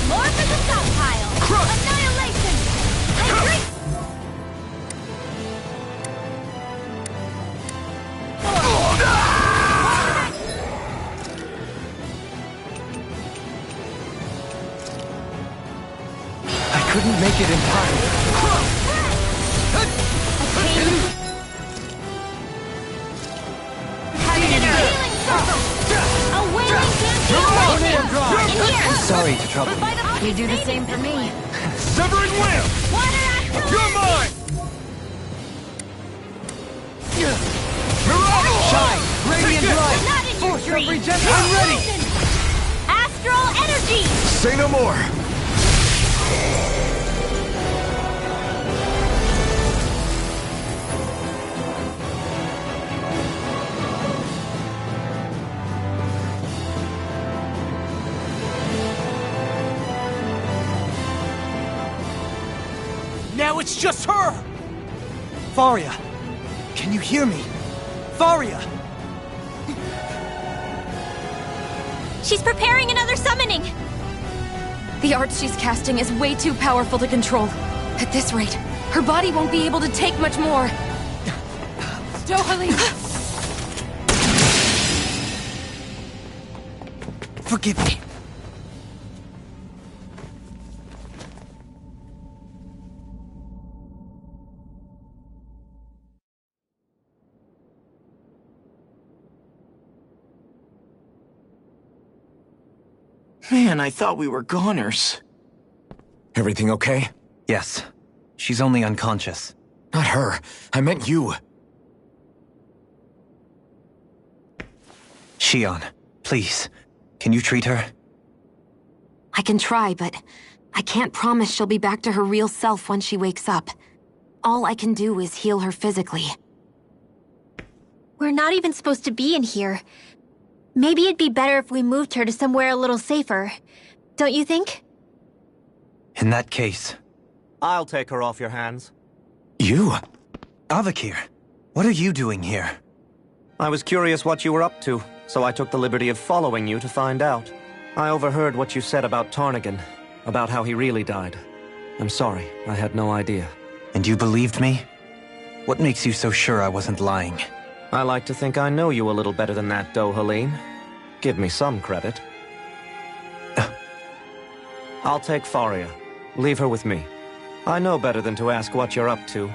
More for the stockpile! Crush! Annihilation! Hydrate! I couldn't make it in time. Healing circle! A wailing Banshee of Lightning! In here! Sorry to trouble you. By the You do the same for me. Severing Whale! Water Astral You're mine! Mirage! Shine! Radiant Take this! light! Not in your Force of dreams! regeneration! I'm ready! Astral Energy! energy! Say no more! Now it's just her! Faria! Can you hear me? Faria! She's preparing another summoning! The art she's casting is way too powerful to control. At this rate, her body won't be able to take much more. Dohalim! Forgive me. Man, I thought we were goners. Everything okay? Yes. She's only unconscious. Not her. I meant you. Shion, please. Can you treat her? I can try, but I can't promise she'll be back to her real self when she wakes up. All I can do is heal her physically. We're not even supposed to be in here. Maybe it'd be better if we moved her to somewhere a little safer. Don't you think? In that case... I'll take her off your hands. You? Avakir, what are you doing here? I was curious what you were up to, so I took the liberty of following you to find out. I overheard what you said about Tarnigan, about how he really died. I'm sorry, I had no idea. And you believed me? What makes you so sure I wasn't lying? I like to think I know you a little better than that, Dohalim. Give me some credit. I'll take Faria. Leave her with me. I know better than to ask what you're up to.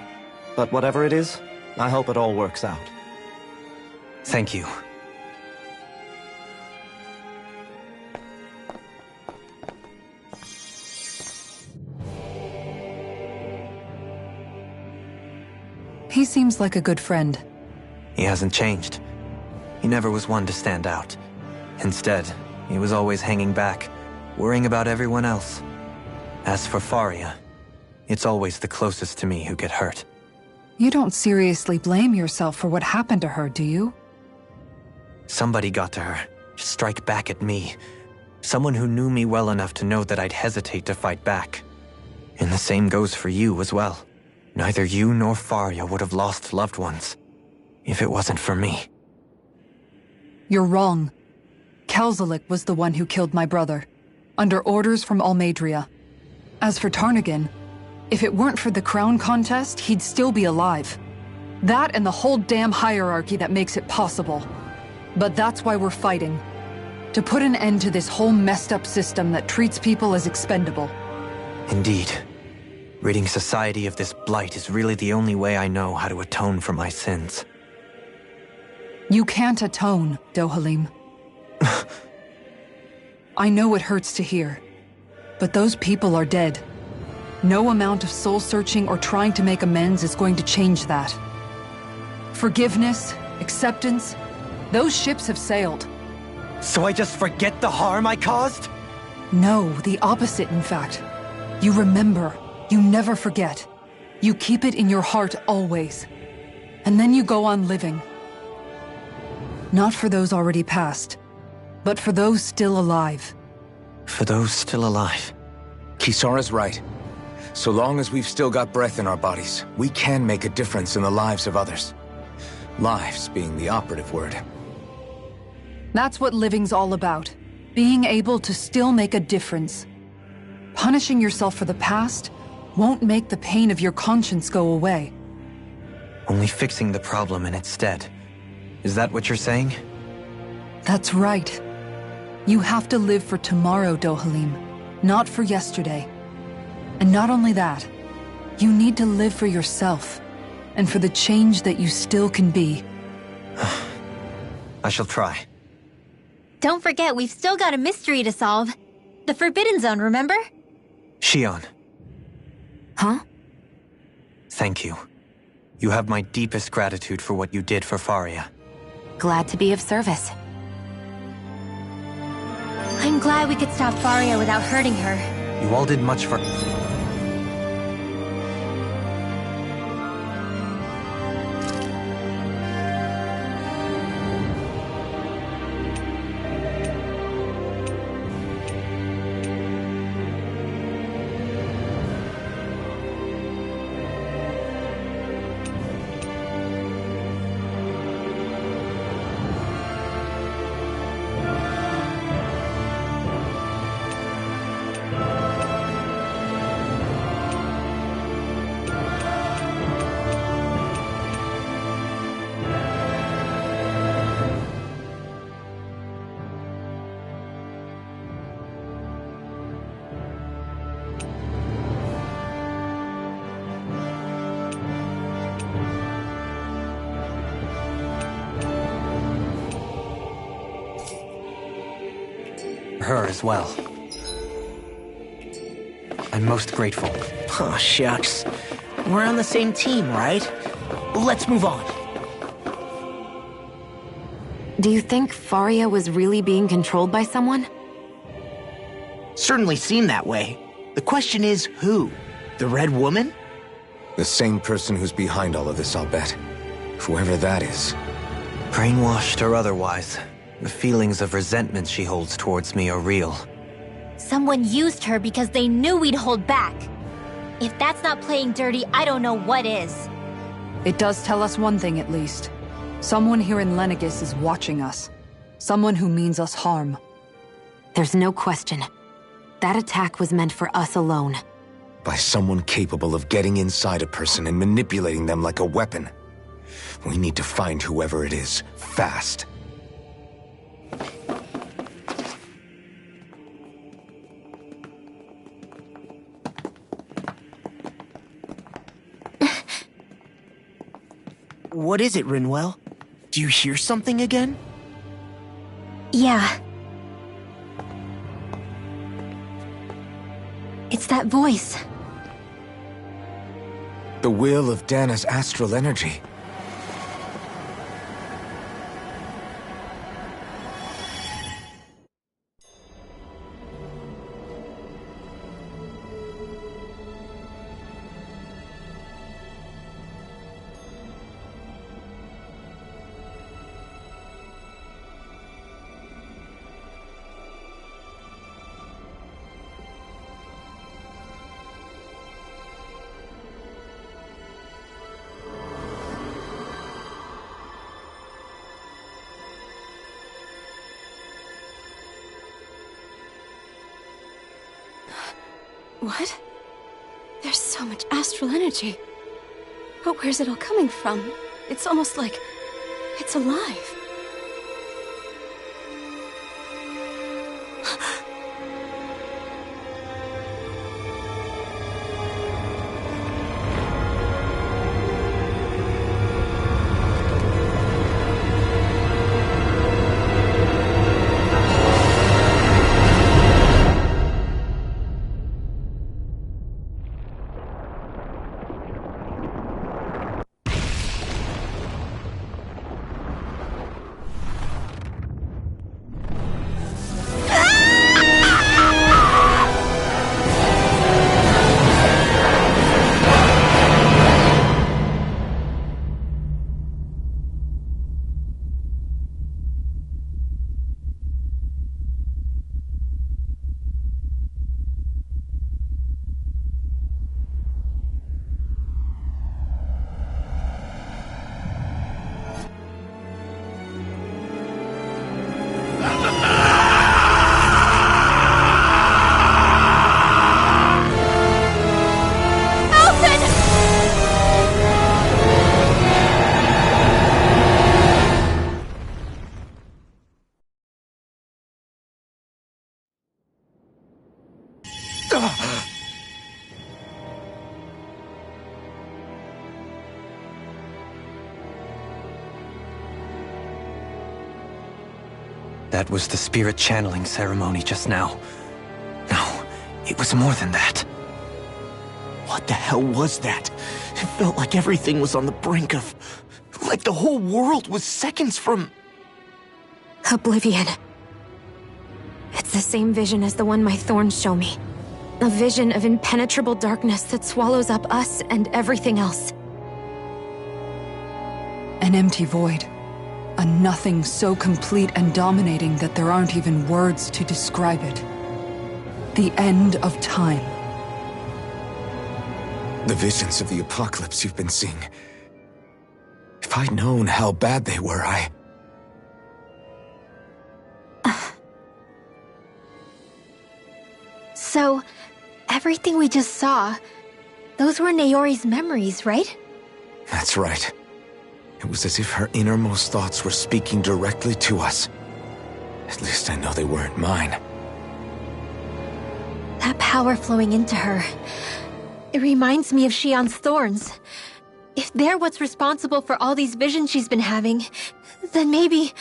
But whatever it is, I hope it all works out. Thank you. He seems like a good friend. He hasn't changed. He never was one to stand out. Instead, he was always hanging back, worrying about everyone else. As for Faria, it's always the closest to me who get hurt. You don't seriously blame yourself for what happened to her, do you? Somebody got to her, to strike back at me. Someone who knew me well enough to know that I'd hesitate to fight back. And the same goes for you as well. Neither you nor Faria would have lost loved ones, if it wasn't for me. You're wrong. Kelzelik was the one who killed my brother, under orders from Almadria. As for Tarnigan, if it weren't for the crown contest, he'd still be alive. That and the whole damn hierarchy that makes it possible. But that's why we're fighting. To put an end to this whole messed up system that treats people as expendable. Indeed. Ridding society of this blight is really the only way I know how to atone for my sins. You can't atone, Dohalim. I know it hurts to hear, but those people are dead. No amount of soul-searching or trying to make amends is going to change that. Forgiveness, acceptance, those ships have sailed. So I just forget the harm I caused? No, the opposite, in fact. You remember. You never forget. You keep it in your heart always. And then you go on living. Not for those already past, but for those still alive. For those still alive. Kisara's right. So long as we've still got breath in our bodies, we can make a difference in the lives of others. Lives being the operative word. That's what living's all about. Being able to still make a difference. Punishing yourself for the past won't make the pain of your conscience go away. Only fixing the problem in its stead. Is that what you're saying? That's right. You have to live for tomorrow, Dohalim, not for yesterday. And not only that, you need to live for yourself, and for the change that you still can be. I shall try. Don't forget, we've still got a mystery to solve. The Forbidden Zone, remember? Shion. Huh? Thank you. You have my deepest gratitude for what you did for Faria. Glad to be of service. I'm glad we could stop Faria without hurting her. You all did much for... her as well. I'm most grateful. Oh, shucks. We're on the same team, right? Let's move on. Do you think Faria was really being controlled by someone? Certainly seemed that way. The question is, who? The Red Woman? The same person who's behind all of this, I'll bet. Whoever that is. Brainwashed or otherwise, the feelings of resentment she holds towards me are real. Someone used her because they knew we'd hold back. If that's not playing dirty, I don't know what is. It does tell us one thing at least. Someone here in Lenegis is watching us. Someone who means us harm. There's no question. That attack was meant for us alone. By someone capable of getting inside a person and manipulating them like a weapon. We need to find whoever it is, fast. What is it, Rinwell? Do you hear something again? Yeah. It's that voice. The will of Dana's astral energy. What? There's so much astral energy. But where's it all coming from? It's almost like it's alive. That was the spirit channeling ceremony just now. No, it was more than that. What the hell was that? It felt like everything was on the brink of... like the whole world was seconds from... Oblivion. It's the same vision as the one my thorns show me. A vision of impenetrable darkness that swallows up us and everything else. An empty void. A nothing so complete and dominating that there aren't even words to describe it. The end of time. The visions of the apocalypse you've been seeing. If I'd known how bad they were, So, everything we just saw, those were Naori's memories, right? That's right. It was as if her innermost thoughts were speaking directly to us. At least I know they weren't mine. That power flowing into her, it reminds me of Xion's thorns. If they're what's responsible for all these visions she's been having, then maybe...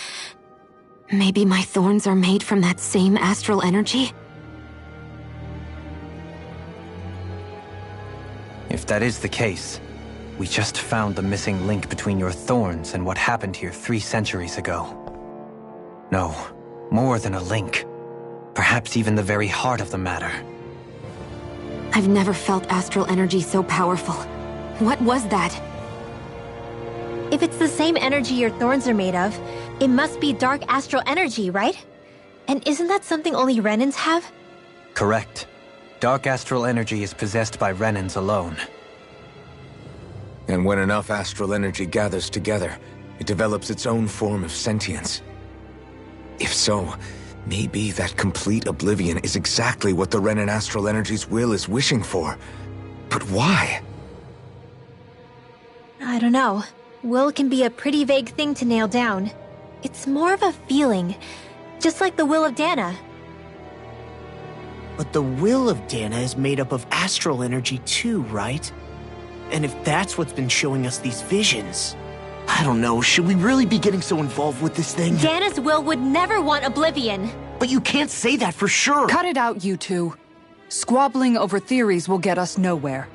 Maybe my thorns are made from that same astral energy? If that is the case, we just found the missing link between your thorns and what happened here 3 centuries ago. No, more than a link. Perhaps even the very heart of the matter. I've never felt astral energy so powerful. What was that? If it's the same energy your thorns are made of, it must be dark astral energy, right? And isn't that something only Renans have? Correct. Dark astral energy is possessed by Renans alone. And when enough astral energy gathers together, it develops its own form of sentience. If so, maybe that complete oblivion is exactly what the Renan astral energy's will is wishing for. But why? I don't know. Will can be a pretty vague thing to nail down. It's more of a feeling, just like the will of Dana. But the will of Dana is made up of astral energy too, right? And if that's what's been showing us these visions... I don't know, should we really be getting so involved with this thing? Dana's will would never want oblivion. But you can't say that for sure! Cut it out, you two. Squabbling over theories will get us nowhere.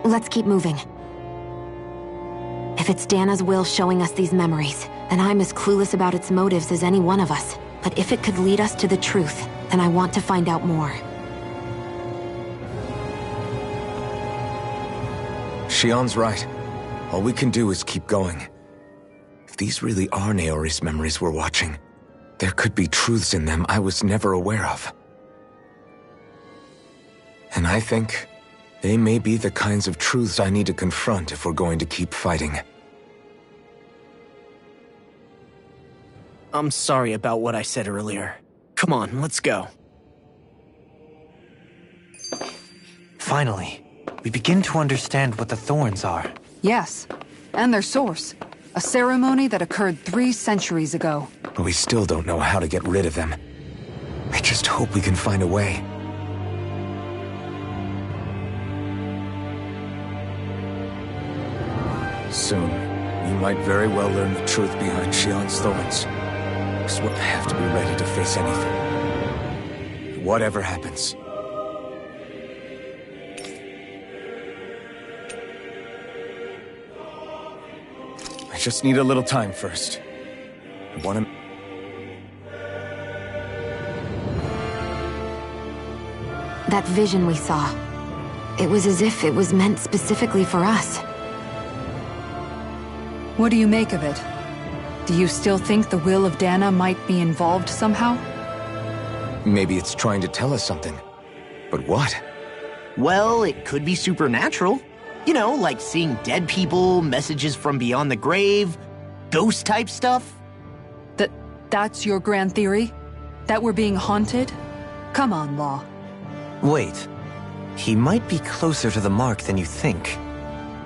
Let's keep moving. If it's Dana's will showing us these memories, then I'm as clueless about its motives as any one of us. But if it could lead us to the truth, then I want to find out more. Xion's right. All we can do is keep going. If these really are Naori's memories we're watching, there could be truths in them I was never aware of. And I think they may be the kinds of truths I need to confront if we're going to keep fighting. I'm sorry about what I said earlier. Come on, let's go. Finally, we begin to understand what the thorns are. Yes, and their source. A ceremony that occurred 3 centuries ago. But we still don't know how to get rid of them. I just hope we can find a way. Soon, we might very well learn the truth behind Xion's thorns. So we'll have to be ready to face anything. Whatever happens. I just need a little time first. I want to... That vision we saw. It was as if it was meant specifically for us. What do you make of it? Do you still think the will of Dana might be involved somehow? Maybe it's trying to tell us something. But what? Well, it could be supernatural. You know, like seeing dead people, messages from beyond the grave, ghost-type stuff. That's your grand theory? That we're being haunted? Come on, Law. Wait. He might be closer to the mark than you think.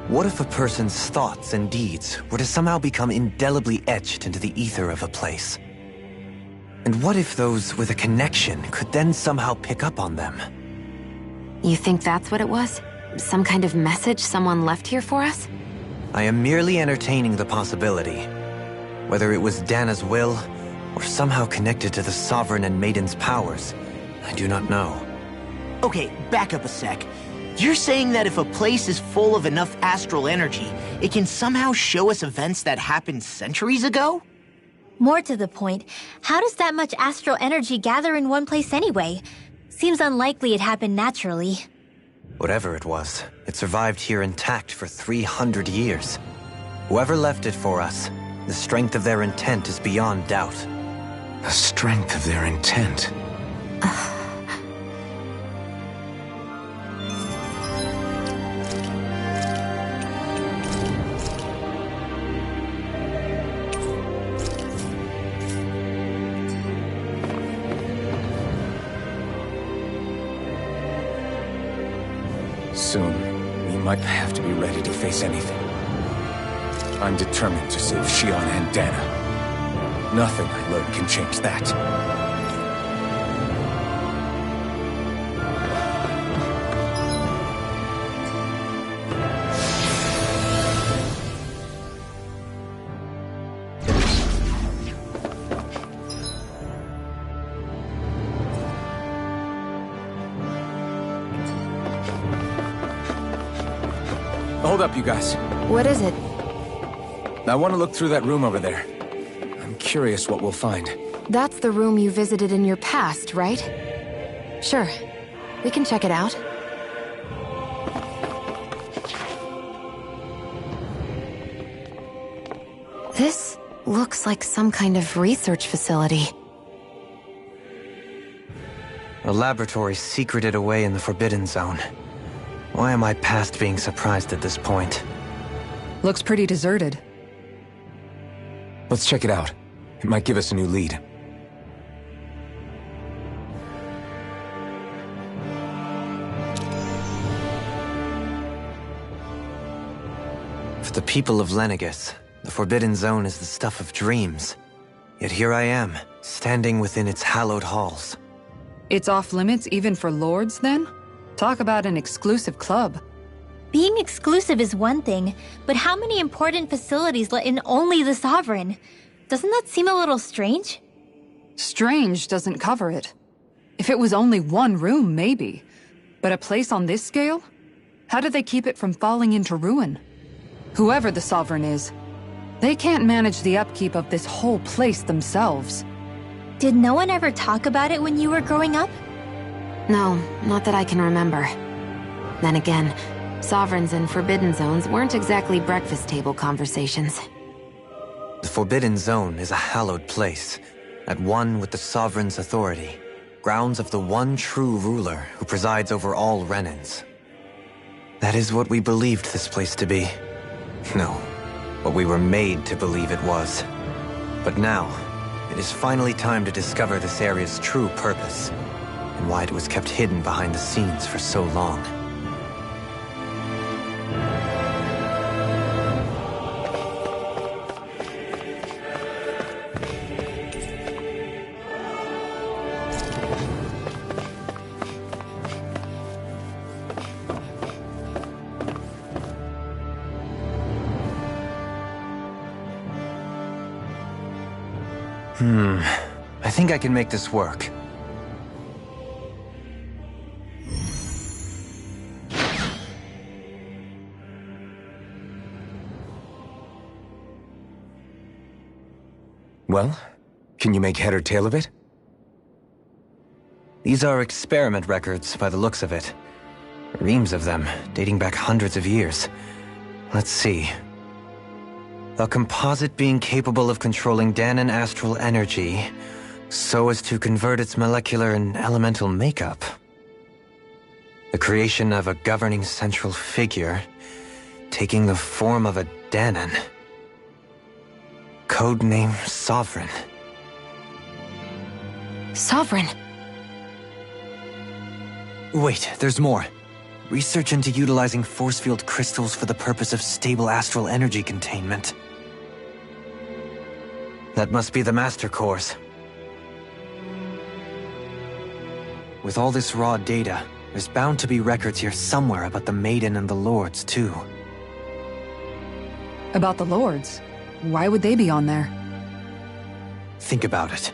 What if a person's thoughts and deeds were to somehow become indelibly etched into the ether of a place? And what if those with a connection could then somehow pick up on them? You think that's what it was? Some kind of message someone left here for us? I am merely entertaining the possibility. Whether it was Dana's will, or somehow connected to the Sovereign and Maiden's powers, I do not know. Okay, back up a sec. You're saying that if a place is full of enough astral energy, it can somehow show us events that happened centuries ago? More to the point, how does that much astral energy gather in one place anyway? Seems unlikely it happened naturally. Whatever it was, it survived here intact for 300 years. Whoever left it for us, the strength of their intent is beyond doubt. The strength of their intent. Soon, we might have to be ready to face anything. I'm determined to save Shion and Dana. Nothing I learn can change that. Hold up, you guys. What is it? I want to look through that room over there. I'm curious what we'll find. That's the room you visited in your past, right? Sure. We can check it out. This looks like some kind of research facility. A laboratory secreted away in the Forbidden Zone. Why am I past being surprised at this point? Looks pretty deserted. Let's check it out. It might give us a new lead. For the people of Lenegis, the Forbidden Zone is the stuff of dreams. Yet here I am, standing within its hallowed halls. It's off limits even for lords, then? Talk about an exclusive club. Being exclusive is one thing, but how many important facilities let in only the Sovereign? Doesn't that seem a little strange? Strange doesn't cover it. If it was only one room, maybe. But a place on this scale? How did they keep it from falling into ruin? Whoever the Sovereign is, they can't manage the upkeep of this whole place themselves. Did no one ever talk about it when you were growing up? No, not that I can remember. Then again, Sovereigns and Forbidden Zones weren't exactly breakfast table conversations. The Forbidden Zone is a hallowed place, at one with the Sovereign's authority, grounds of the one true ruler who presides over all Renans. That is what we believed this place to be. No, what we were made to believe it was. But now, it is finally time to discover this area's true purpose, and why it was kept hidden behind the scenes for so long. I think I can make this work. Well, can you make head or tail of it? These are experiment records, by the looks of it. Reams of them, dating back hundreds of years. Let's see. A composite being capable of controlling Danan astral energy, so as to convert its molecular and elemental makeup. The creation of a governing central figure, taking the form of a Danan. Codename Sovereign. Sovereign? Wait, there's more. Research into utilizing force field crystals for the purpose of stable astral energy containment. That must be the Master Cores. With all this raw data, there's bound to be records here somewhere about the Maiden and the Lords, too. About the Lords? Why would they be on there? Think about it.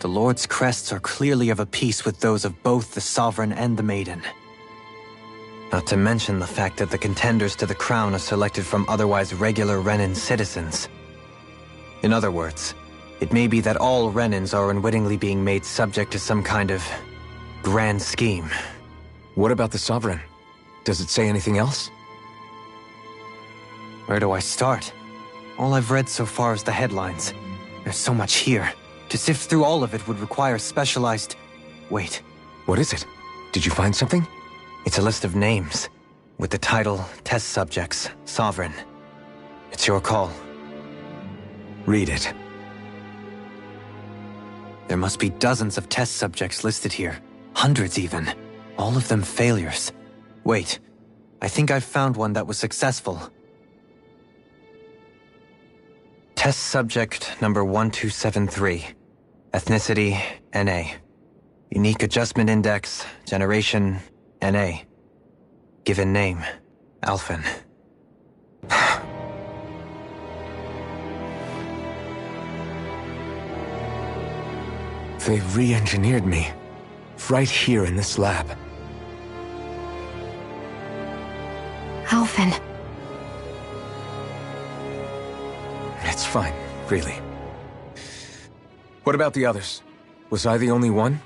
The Lord's crests are clearly of a piece with those of both the Sovereign and the Maiden. Not to mention the fact that the contenders to the crown are selected from otherwise regular Renan citizens. In other words, it may be that all Renans are unwittingly being made subject to some kind of grand scheme. What about the Sovereign? Does it say anything else? Where do I start? All I've read so far is the headlines. There's so much here. To sift through all of it would require specialized... Wait. What is it? Did you find something? It's a list of names, with the title, Test Subjects, Sovereign. It's your call. Read it. There must be dozens of test subjects listed here. Hundreds even. All of them failures. Wait, I think I've found one that was successful. Test subject number 1273. Ethnicity, NA. Unique adjustment index, generation, NA. Given name, Alphen. They've re-engineered me. Right here in this lab. Alphen. It's fine, really. What about the others? Was I the only one?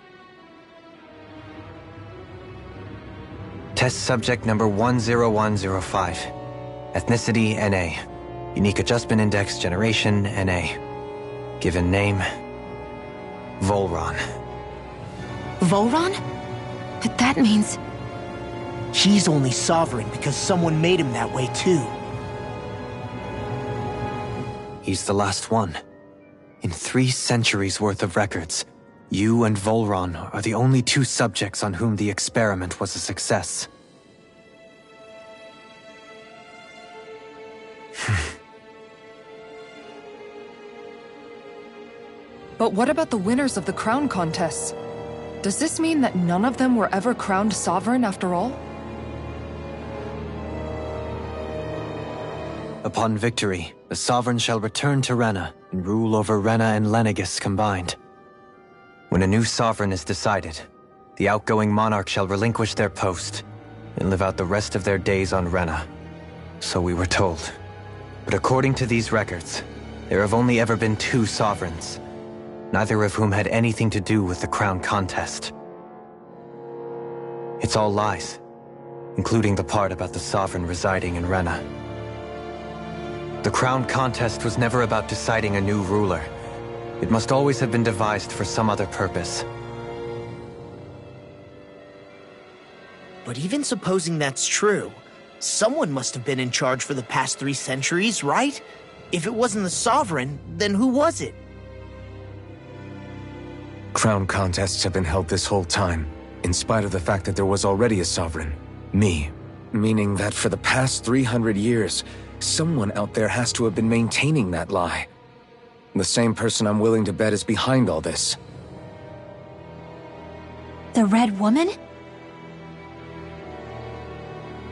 Test subject number 10105. Ethnicity, NA. Unique adjustment index, generation, NA. Given name, Volron. Volron? But that means... He's only sovereign because someone made him that way too. He's the last one. In 3 centuries worth of records, you and Volron are the only 2 subjects on whom the experiment was a success. But what about the winners of the crown contests? Does this mean that none of them were ever crowned sovereign after all? Upon victory, the sovereign shall return to Rena and rule over Rena and Lenegis combined. When a new sovereign is decided, the outgoing monarch shall relinquish their post and live out the rest of their days on Rena. So we were told. But according to these records, there have only ever been 2 sovereigns, neither of whom had anything to do with the crown contest. It's all lies, including the part about the sovereign residing in Rena. The crown contest was never about deciding a new ruler. It must always have been devised for some other purpose. But even supposing that's true, someone must have been in charge for the past 3 centuries, right? If it wasn't the Sovereign, then who was it? Crown contests have been held this whole time, in spite of the fact that there was already a sovereign. Me. Meaning that for the past 300 years, someone out there has to have been maintaining that lie. The same person I'm willing to bet is behind all this. The Red Woman?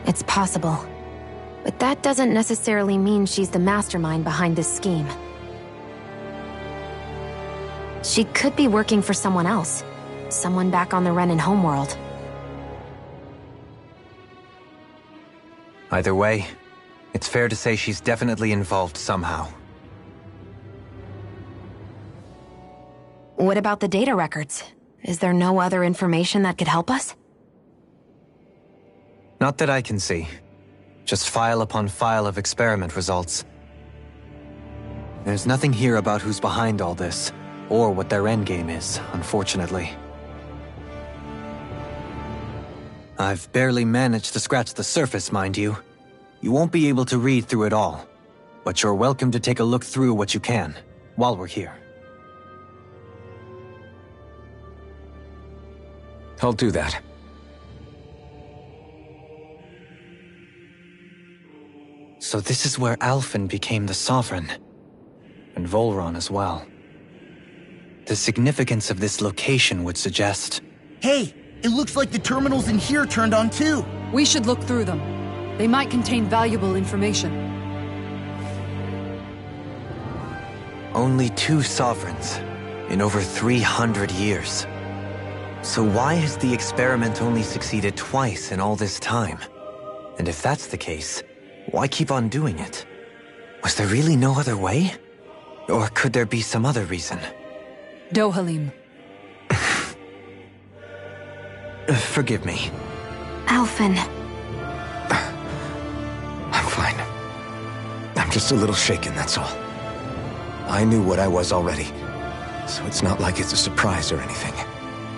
It's possible. But that doesn't necessarily mean she's the mastermind behind this scheme. She could be working for someone else. Someone back on the Renan homeworld. Either way, it's fair to say she's definitely involved somehow. What about the data records? Is there no other information that could help us? Not that I can see. Just file upon file of experiment results. There's nothing here about who's behind all this, or what their endgame is, unfortunately. I've barely managed to scratch the surface, mind you. You won't be able to read through it all, but you're welcome to take a look through what you can, while we're here. I'll do that. So this is where Alphen became the Sovereign, and Volron as well. The significance of this location would suggest... Hey, it looks like the terminals in here turned on too. We should look through them. They might contain valuable information. Only 2 sovereigns in over 300 years. So why has the experiment only succeeded twice in all this time? And if that's the case, why keep on doing it? Was there really no other way? Or could there be some other reason? Dohalim. Forgive me. Alphen. I'm fine. I'm just a little shaken, that's all. I knew what I was already, so it's not like it's a surprise or anything.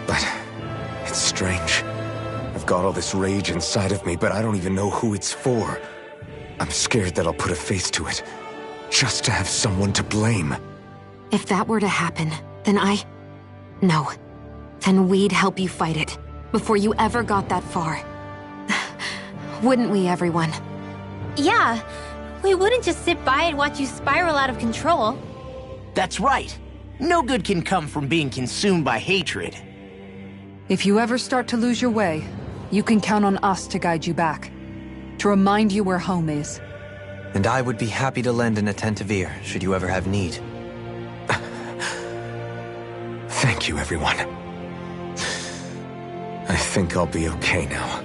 But it's strange. I've got all this rage inside of me, but I don't even know who it's for. I'm scared that I'll put a face to it, just to have someone to blame. If that were to happen, then No. Then we'd help you fight it, before you ever got that far. Wouldn't we, everyone? Yeah, we wouldn't just sit by and watch you spiral out of control. That's right. No good can come from being consumed by hatred. If you ever start to lose your way, you can count on us to guide you back. To remind you where home is. And I would be happy to lend an attentive ear, should you ever have need. Thank you, everyone. I think I'll be okay now.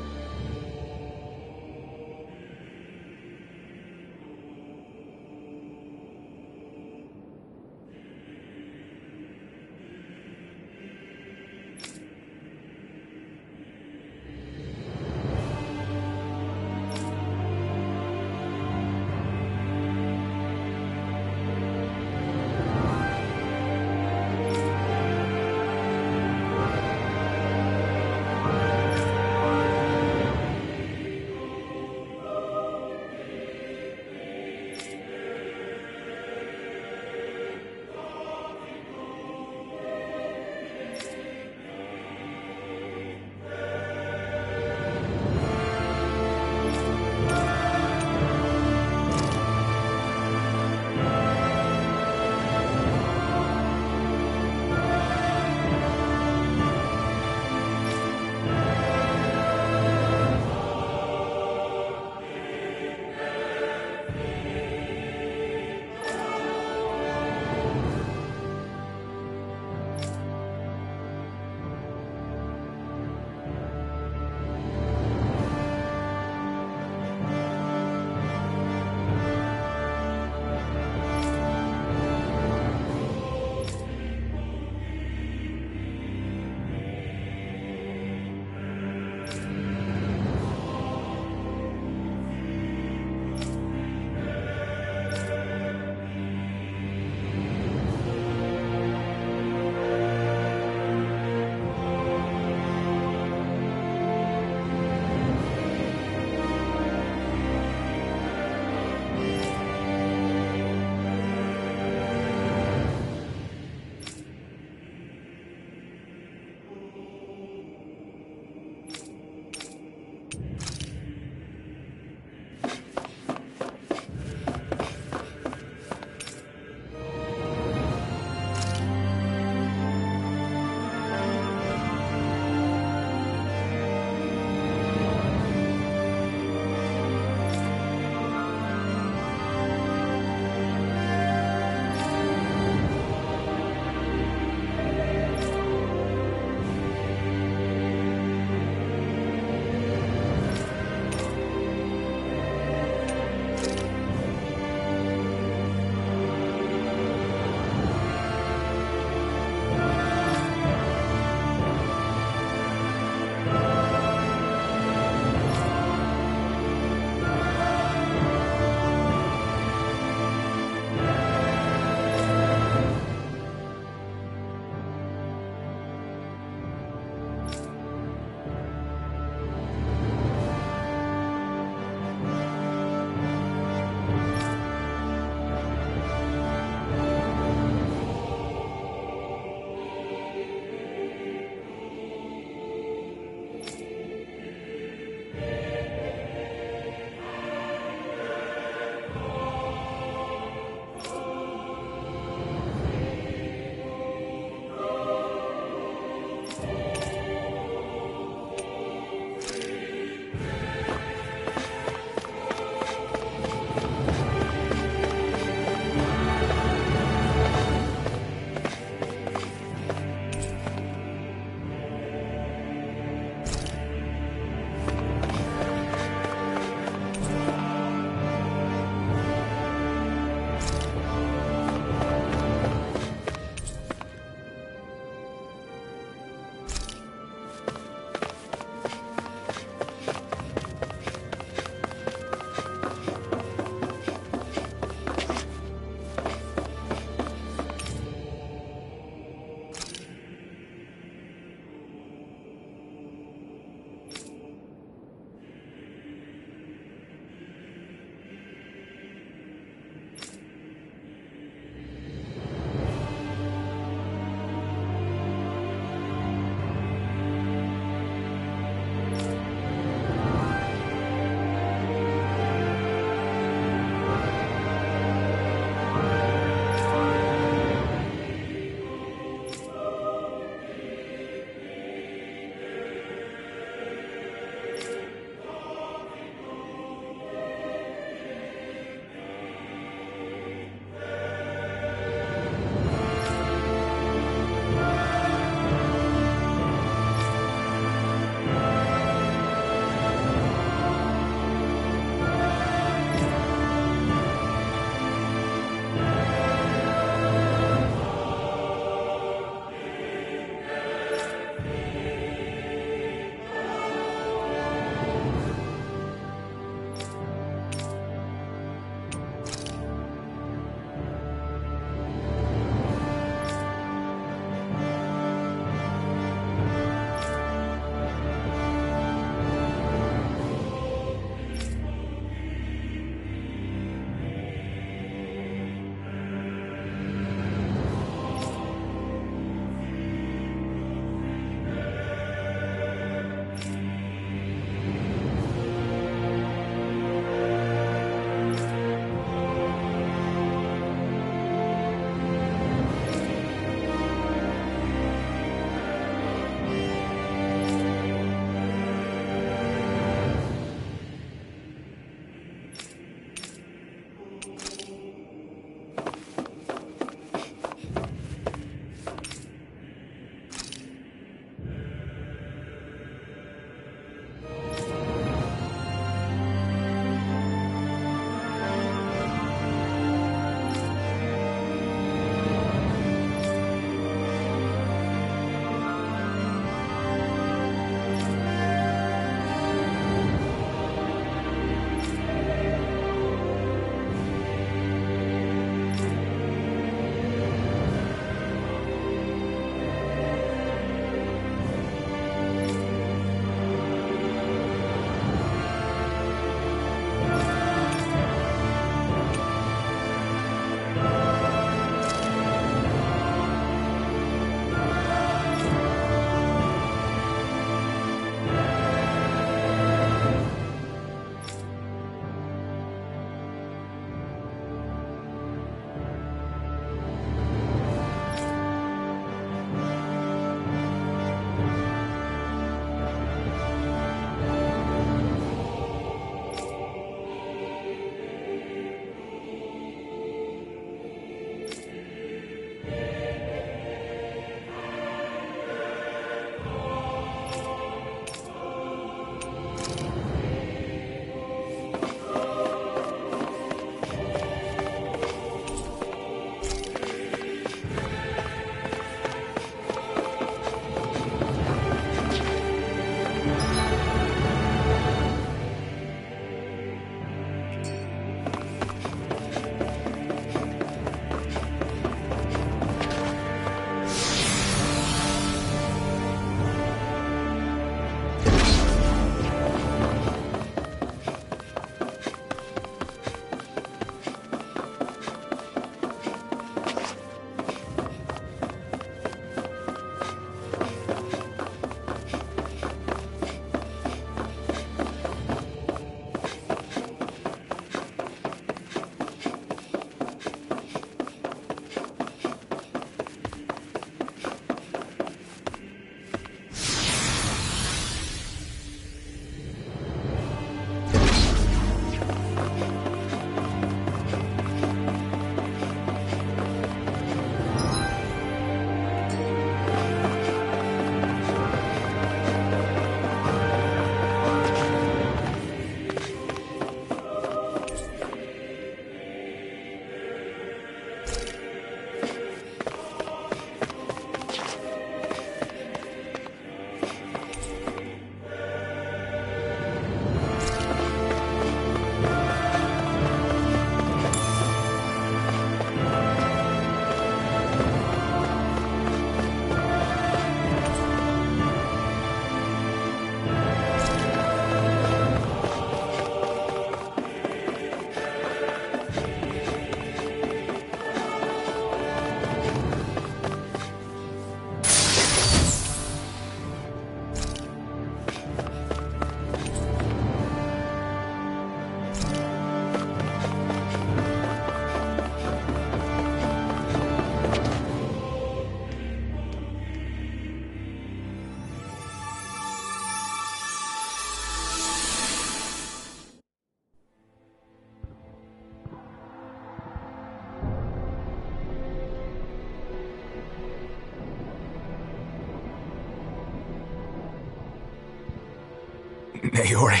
Naori,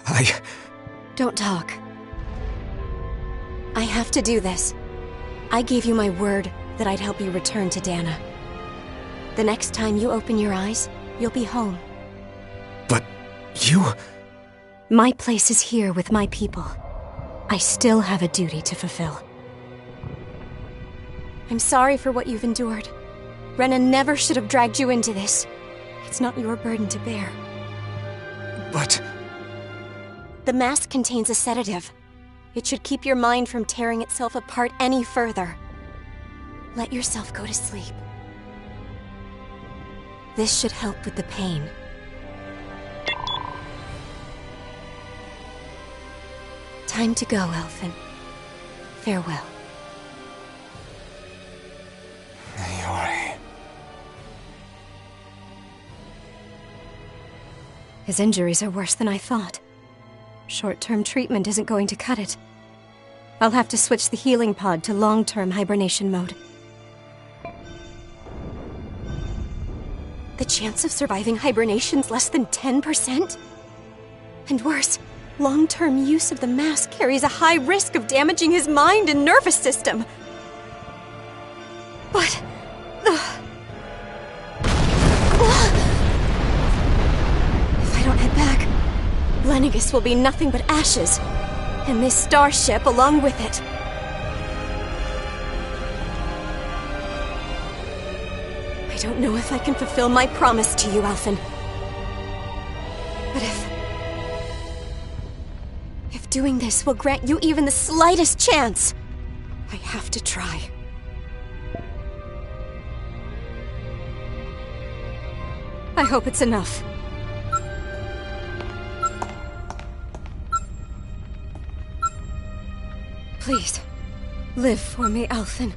I... Don't talk. I have to do this. I gave you my word that I'd help you return to Dana. The next time you open your eyes, you'll be home. But you... My place is here with my people. I still have a duty to fulfill. I'm sorry for what you've endured. Renan never should have dragged you into this. It's not your burden to bear. But... The mask contains a sedative. It should keep your mind from tearing itself apart any further. Let yourself go to sleep. This should help with the pain. Time to go, Elfin. Farewell. Naori... His injuries are worse than I thought. Short-term treatment isn't going to cut it. I'll have to switch the healing pod to long-term hibernation mode. The chance of surviving hibernation's less than 10%? And worse, long-term use of the mask carries a high risk of damaging his mind and nervous system. But... If I don't head back, Lennigus will be nothing but ashes, and this starship along with it. I don't know if I can fulfill my promise to you, Alphen. But if doing this will grant you even the slightest chance, I have to try. I hope it's enough. Please, live for me, Alphen.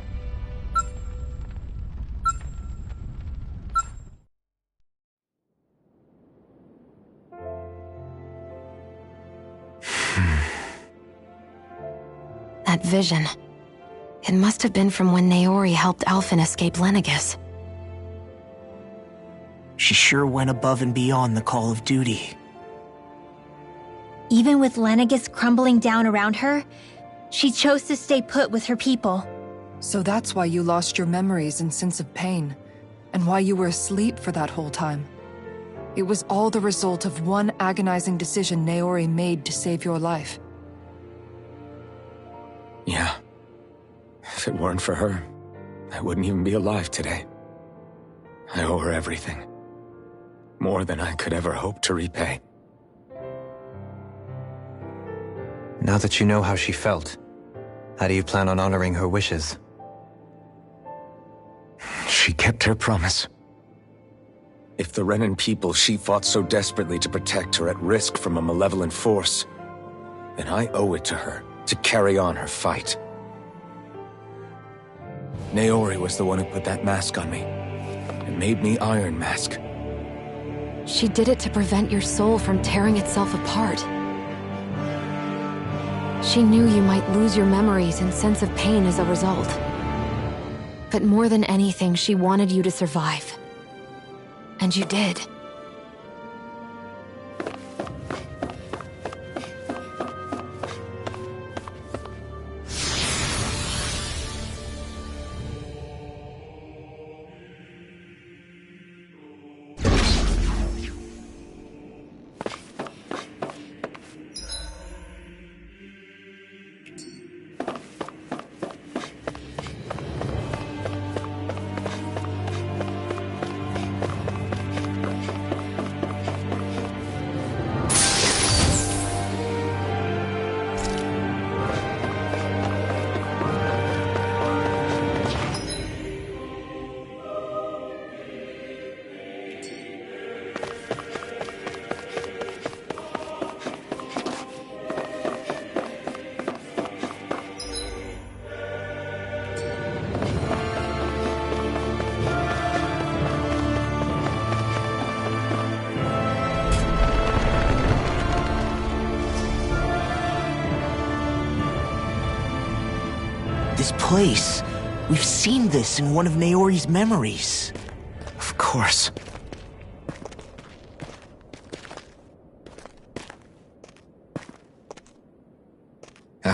That vision. It must have been from when Naori helped Alphen escape Lennigus. She sure went above and beyond the call of duty. Even with Lennigus crumbling down around her, she chose to stay put with her people. So that's why you lost your memories and sense of pain, and why you were asleep for that whole time. It was all the result of one agonizing decision Naori made to save your life. Yeah. If it weren't for her, I wouldn't even be alive today. I owe her everything. More than I could ever hope to repay. Now that you know how she felt, how do you plan on honoring her wishes? She kept her promise. If the Renan people she fought so desperately to protect are at risk from a malevolent force, then I owe it to her to carry on her fight. Naori was the one who put that mask on me, and made me Iron Mask. She did it to prevent your soul from tearing itself apart. She knew you might lose your memories and sense of pain as a result. But more than anything, she wanted you to survive. And you did. This place. We've seen this in one of Naori's memories. Of course.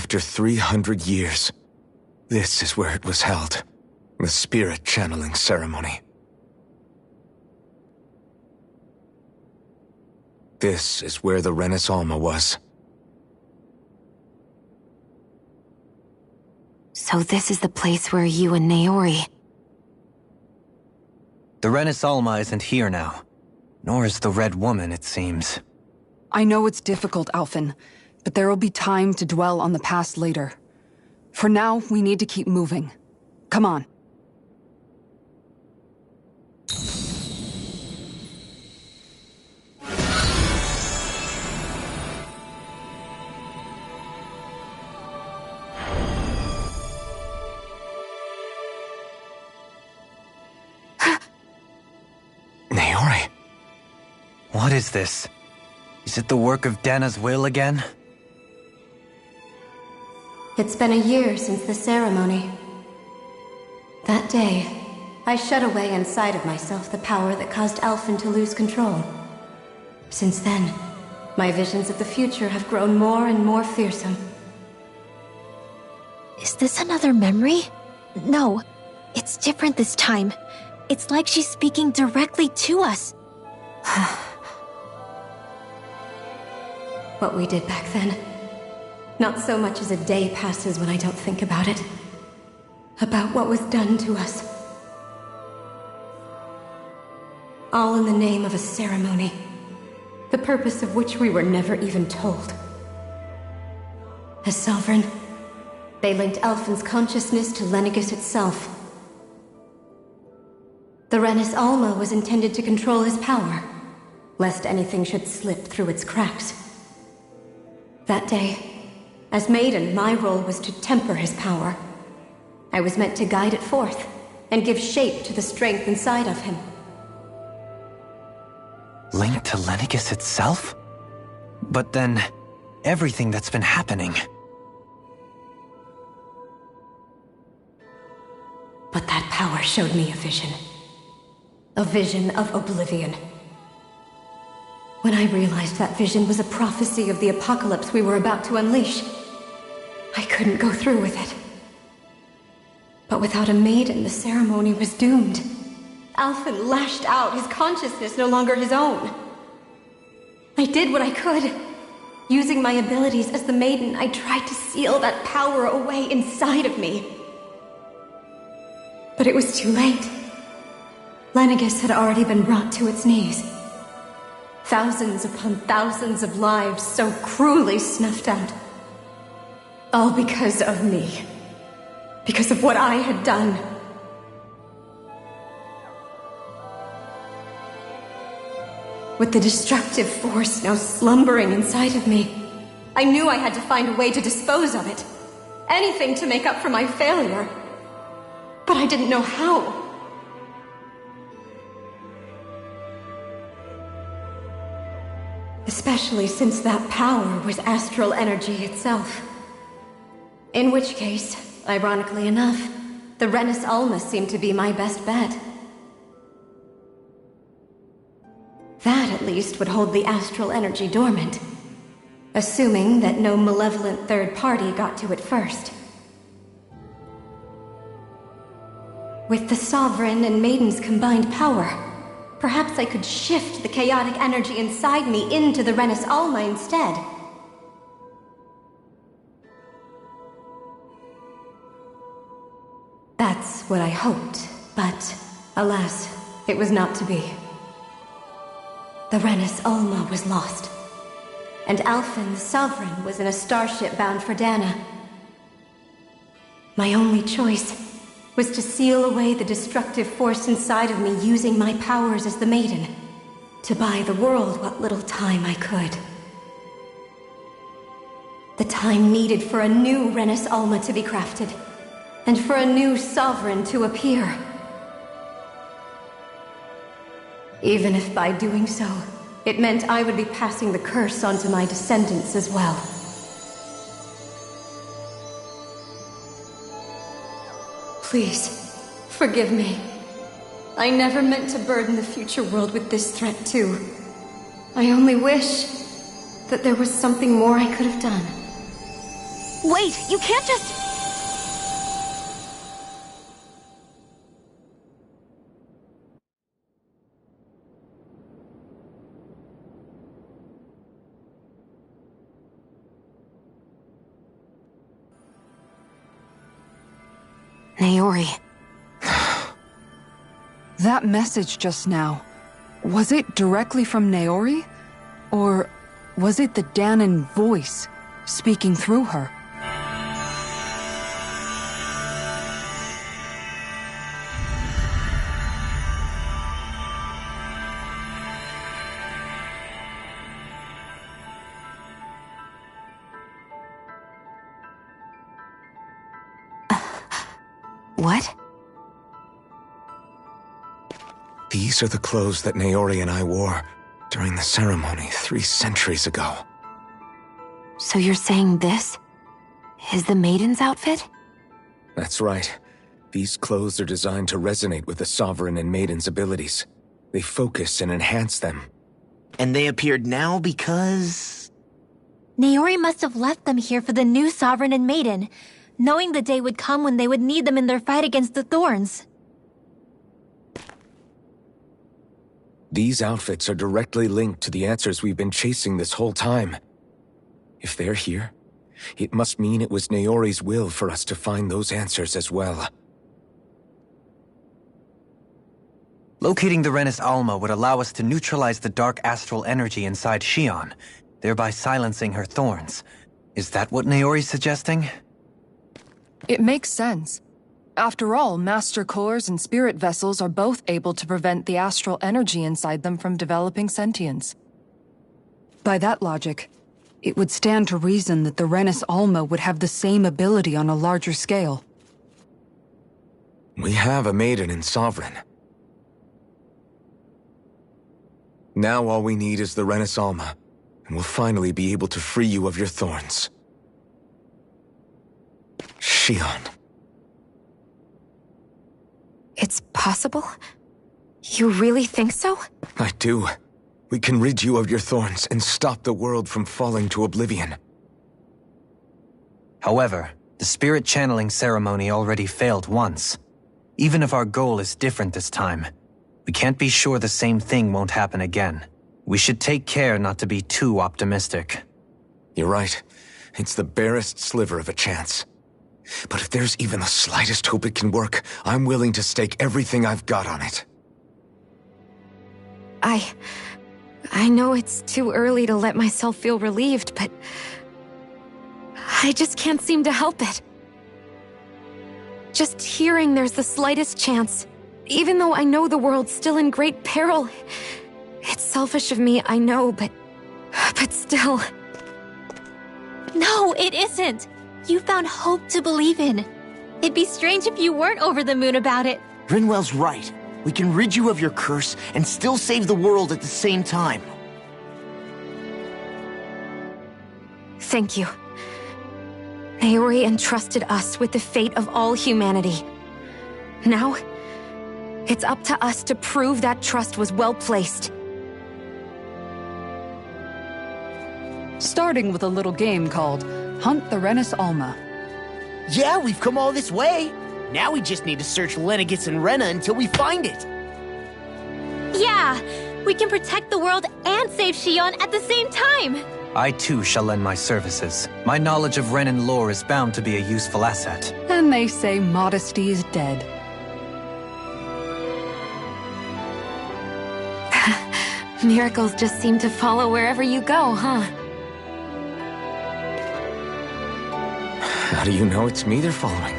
After 300 years, this is where it was held. The spirit channeling ceremony. This is where the Renis Alma was. So this is the place where you and Naori... The Renis Alma isn't here now. Nor is the Red Woman, it seems. I know it's difficult, Alphen, but there will be time to dwell on the past later. For now, we need to keep moving. Come on. Naori. What is this? Is it the work of Dana's will again? It's been a year since the ceremony. That day, I shut away inside of myself the power that caused Alphen to lose control. Since then, my visions of the future have grown more and more fearsome. Is this another memory? No, it's different this time. It's like she's speaking directly to us. What we did back then. Not so much as a day passes when I don't think about it. About what was done to us. All in the name of a ceremony. The purpose of which we were never even told. As Sovereign, they linked Alphen's consciousness to Lenegis itself. The Renis Alma was intended to control his power, lest anything should slip through its cracks. That day, as Maiden, my role was to temper his power. I was meant to guide it forth, and give shape to the strength inside of him. Linked to Lenegis itself? But then, everything that's been happening... But that power showed me a vision. A vision of oblivion. When I realized that vision was a prophecy of the apocalypse we were about to unleash, I couldn't go through with it. But without a maiden, the ceremony was doomed. Alphen lashed out, his consciousness no longer his own. I did what I could. Using my abilities as the maiden, I tried to seal that power away inside of me. But it was too late. Lenegis had already been brought to its knees. Thousands upon thousands of lives so cruelly snuffed out. All because of me. Because of what I had done. With the destructive force now slumbering inside of me, I knew I had to find a way to dispose of it. Anything to make up for my failure. But I didn't know how. Especially since that power was astral energy itself. In which case, ironically enough, the Renis Alma seemed to be my best bet. That, at least, would hold the astral energy dormant. Assuming that no malevolent third party got to it first. With the Sovereign and Maiden's combined power, perhaps I could shift the chaotic energy inside me into the Renis Alma instead. That's what I hoped, but alas, it was not to be. The Renis Alma was lost, and Alphen, the Sovereign, was in a starship bound for Dana. My only choice was to seal away the destructive force inside of me using my powers as the Maiden, to buy the world what little time I could. The time needed for a new Renis Alma to be crafted, and for a new Sovereign to appear. Even if by doing so, it meant I would be passing the curse on to my descendants as well. Please, forgive me. I never meant to burden the future world with this threat too. I only wish that there was something more I could have done. Wait, you can't just... Naori. That message just now, was it directly from Naori? Or was it the Danon voice speaking through her? What? These are the clothes that Naori and I wore during the ceremony 3 centuries ago. So you're saying this is the maiden's outfit? That's right. These clothes are designed to resonate with the Sovereign and Maiden's abilities. They focus and enhance them. And they appeared now because... Naori must have left them here for the new Sovereign and Maiden, knowing the day would come when they would need them in their fight against the Thorns. These outfits are directly linked to the answers we've been chasing this whole time. If they're here, it must mean it was Naori's will for us to find those answers as well. Locating the Renis Alma would allow us to neutralize the dark astral energy inside Shion, thereby silencing her thorns. Is that what Naori's suggesting? It makes sense. After all, Master Cores and Spirit Vessels are both able to prevent the astral energy inside them from developing sentience. By that logic, it would stand to reason that the Renis Alma would have the same ability on a larger scale. We have a Maiden and Sovereign. Now all we need is the Renis Alma, and we'll finally be able to free you of your thorns. Shion. It's possible? You really think so? I do. We can rid you of your thorns and stop the world from falling to oblivion. However, the spirit channeling ceremony already failed once. Even if our goal is different this time, we can't be sure the same thing won't happen again. We should take care not to be too optimistic. You're right. It's the barest sliver of a chance. But if there's even the slightest hope it can work, I'm willing to stake everything I've got on it. I know it's too early to let myself feel relieved, but I just can't seem to help it. Just hearing there's the slightest chance, even though I know the world's still in great peril. It's selfish of me, I know, but still. No, it isn't. You found hope to believe in. It'd be strange if you weren't over the moon about it. Rinwell's right. We can rid you of your curse and still save the world at the same time. Thank you. Naori entrusted us with the fate of all humanity. Now, it's up to us to prove that trust was well placed. Starting with a little game called Hunt the Renis Alma. Yeah, we've come all this way. Now we just need to search Lenegis and Rena until we find it. Yeah, we can protect the world and save Shion at the same time. I too shall lend my services. My knowledge of Renan lore is bound to be a useful asset. And they say modesty is dead. Miracles just seem to follow wherever you go, huh? How do you know it's me they're following?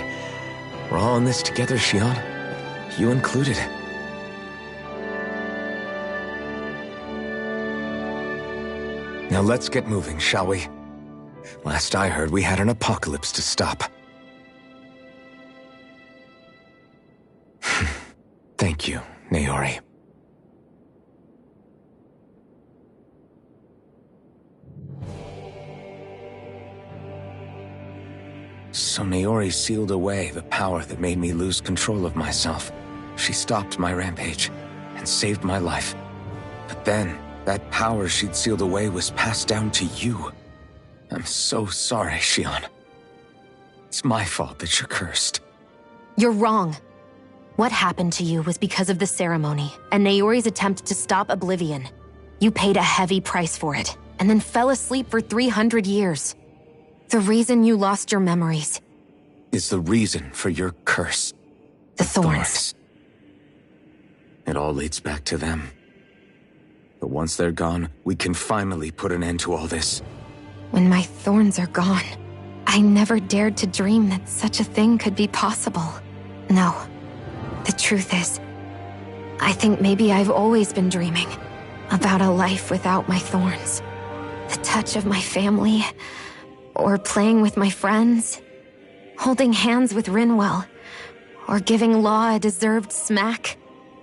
We're all in this together, Shion. You included. Now let's get moving, shall we? Last I heard, we had an apocalypse to stop. Thank you, Naori. So Naori sealed away the power that made me lose control of myself. She stopped my rampage and saved my life. But then, that power she'd sealed away was passed down to you. I'm so sorry, Shion. It's my fault that you're cursed. You're wrong. What happened to you was because of the ceremony and Naori's attempt to stop Oblivion. You paid a heavy price for it, and then fell asleep for 300 years. The reason you lost your memories is the reason for your curse. The thorns. It all leads back to them. But once they're gone, we can finally put an end to all this. When my thorns are gone, I never dared to dream that such a thing could be possible. No. The truth is, I think maybe I've always been dreaming about a life without my thorns. The touch of my family, or playing with my friends, holding hands with Rinwell, or giving Law a deserved smack,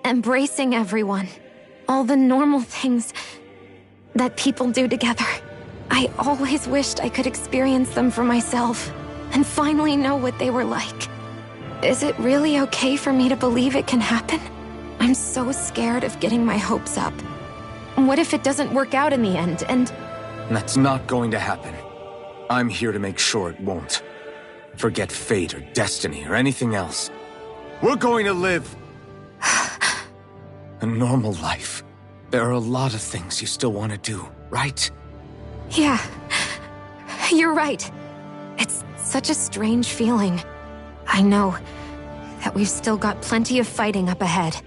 embracing everyone. All the normal things that people do together. I always wished I could experience them for myself, and finally know what they were like. Is it really okay for me to believe it can happen? I'm so scared of getting my hopes up. What if it doesn't work out in the end, and... That's not going to happen. I'm here to make sure it won't. Forget fate or destiny or anything else. We're going to live a normal life. There are a lot of things you still want to do, right? Yeah, you're right. It's such a strange feeling. I know that we've still got plenty of fighting up ahead,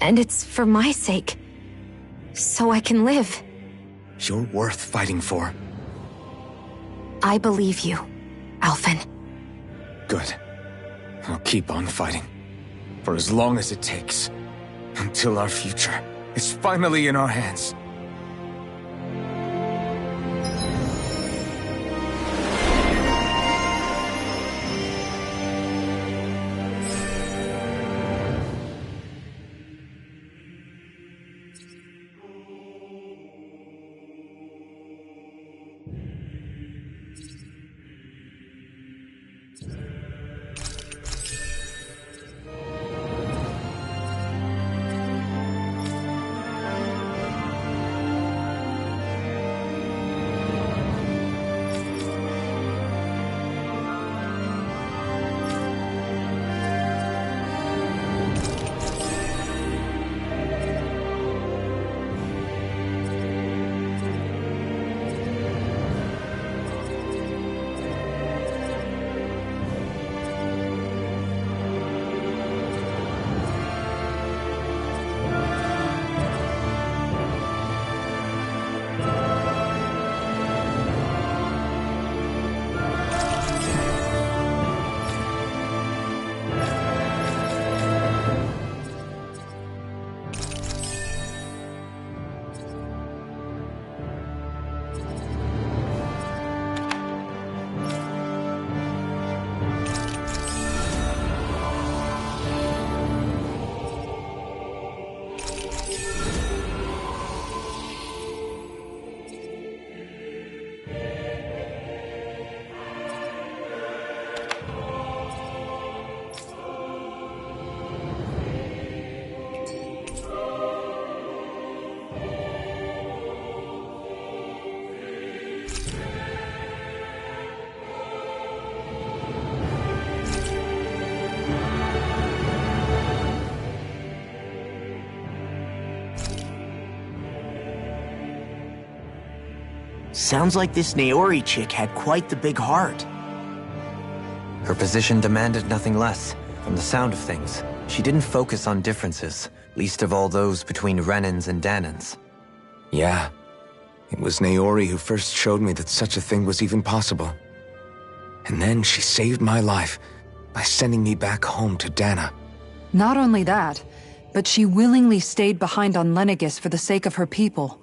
and it's for my sake, so I can live. You're worth fighting for. I believe you, Alphen. Good. I'll keep on fighting. For as long as it takes. Until our future is finally in our hands. Sounds like this Naori chick had quite the big heart. Her position demanded nothing less. From the sound of things, she didn't focus on differences, least of all those between Renans and Danans. Yeah. It was Naori who first showed me that such a thing was even possible. And then she saved my life by sending me back home to Dana. Not only that, but she willingly stayed behind on Lenegis for the sake of her people.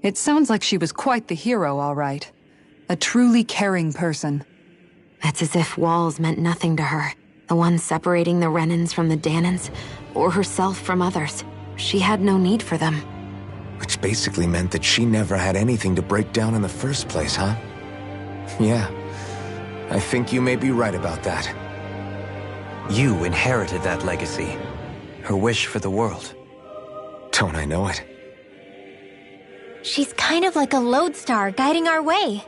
It sounds like she was quite the hero, all right. A truly caring person. It's as if walls meant nothing to her. The ones separating the Renans from the Danans, or herself from others. She had no need for them. Which basically meant that she never had anything to break down in the first place, huh? Yeah. I think you may be right about that. You inherited that legacy. Her wish for the world. Don't I know it? She's kind of like a lodestar guiding our way,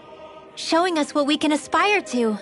showing us what we can aspire to.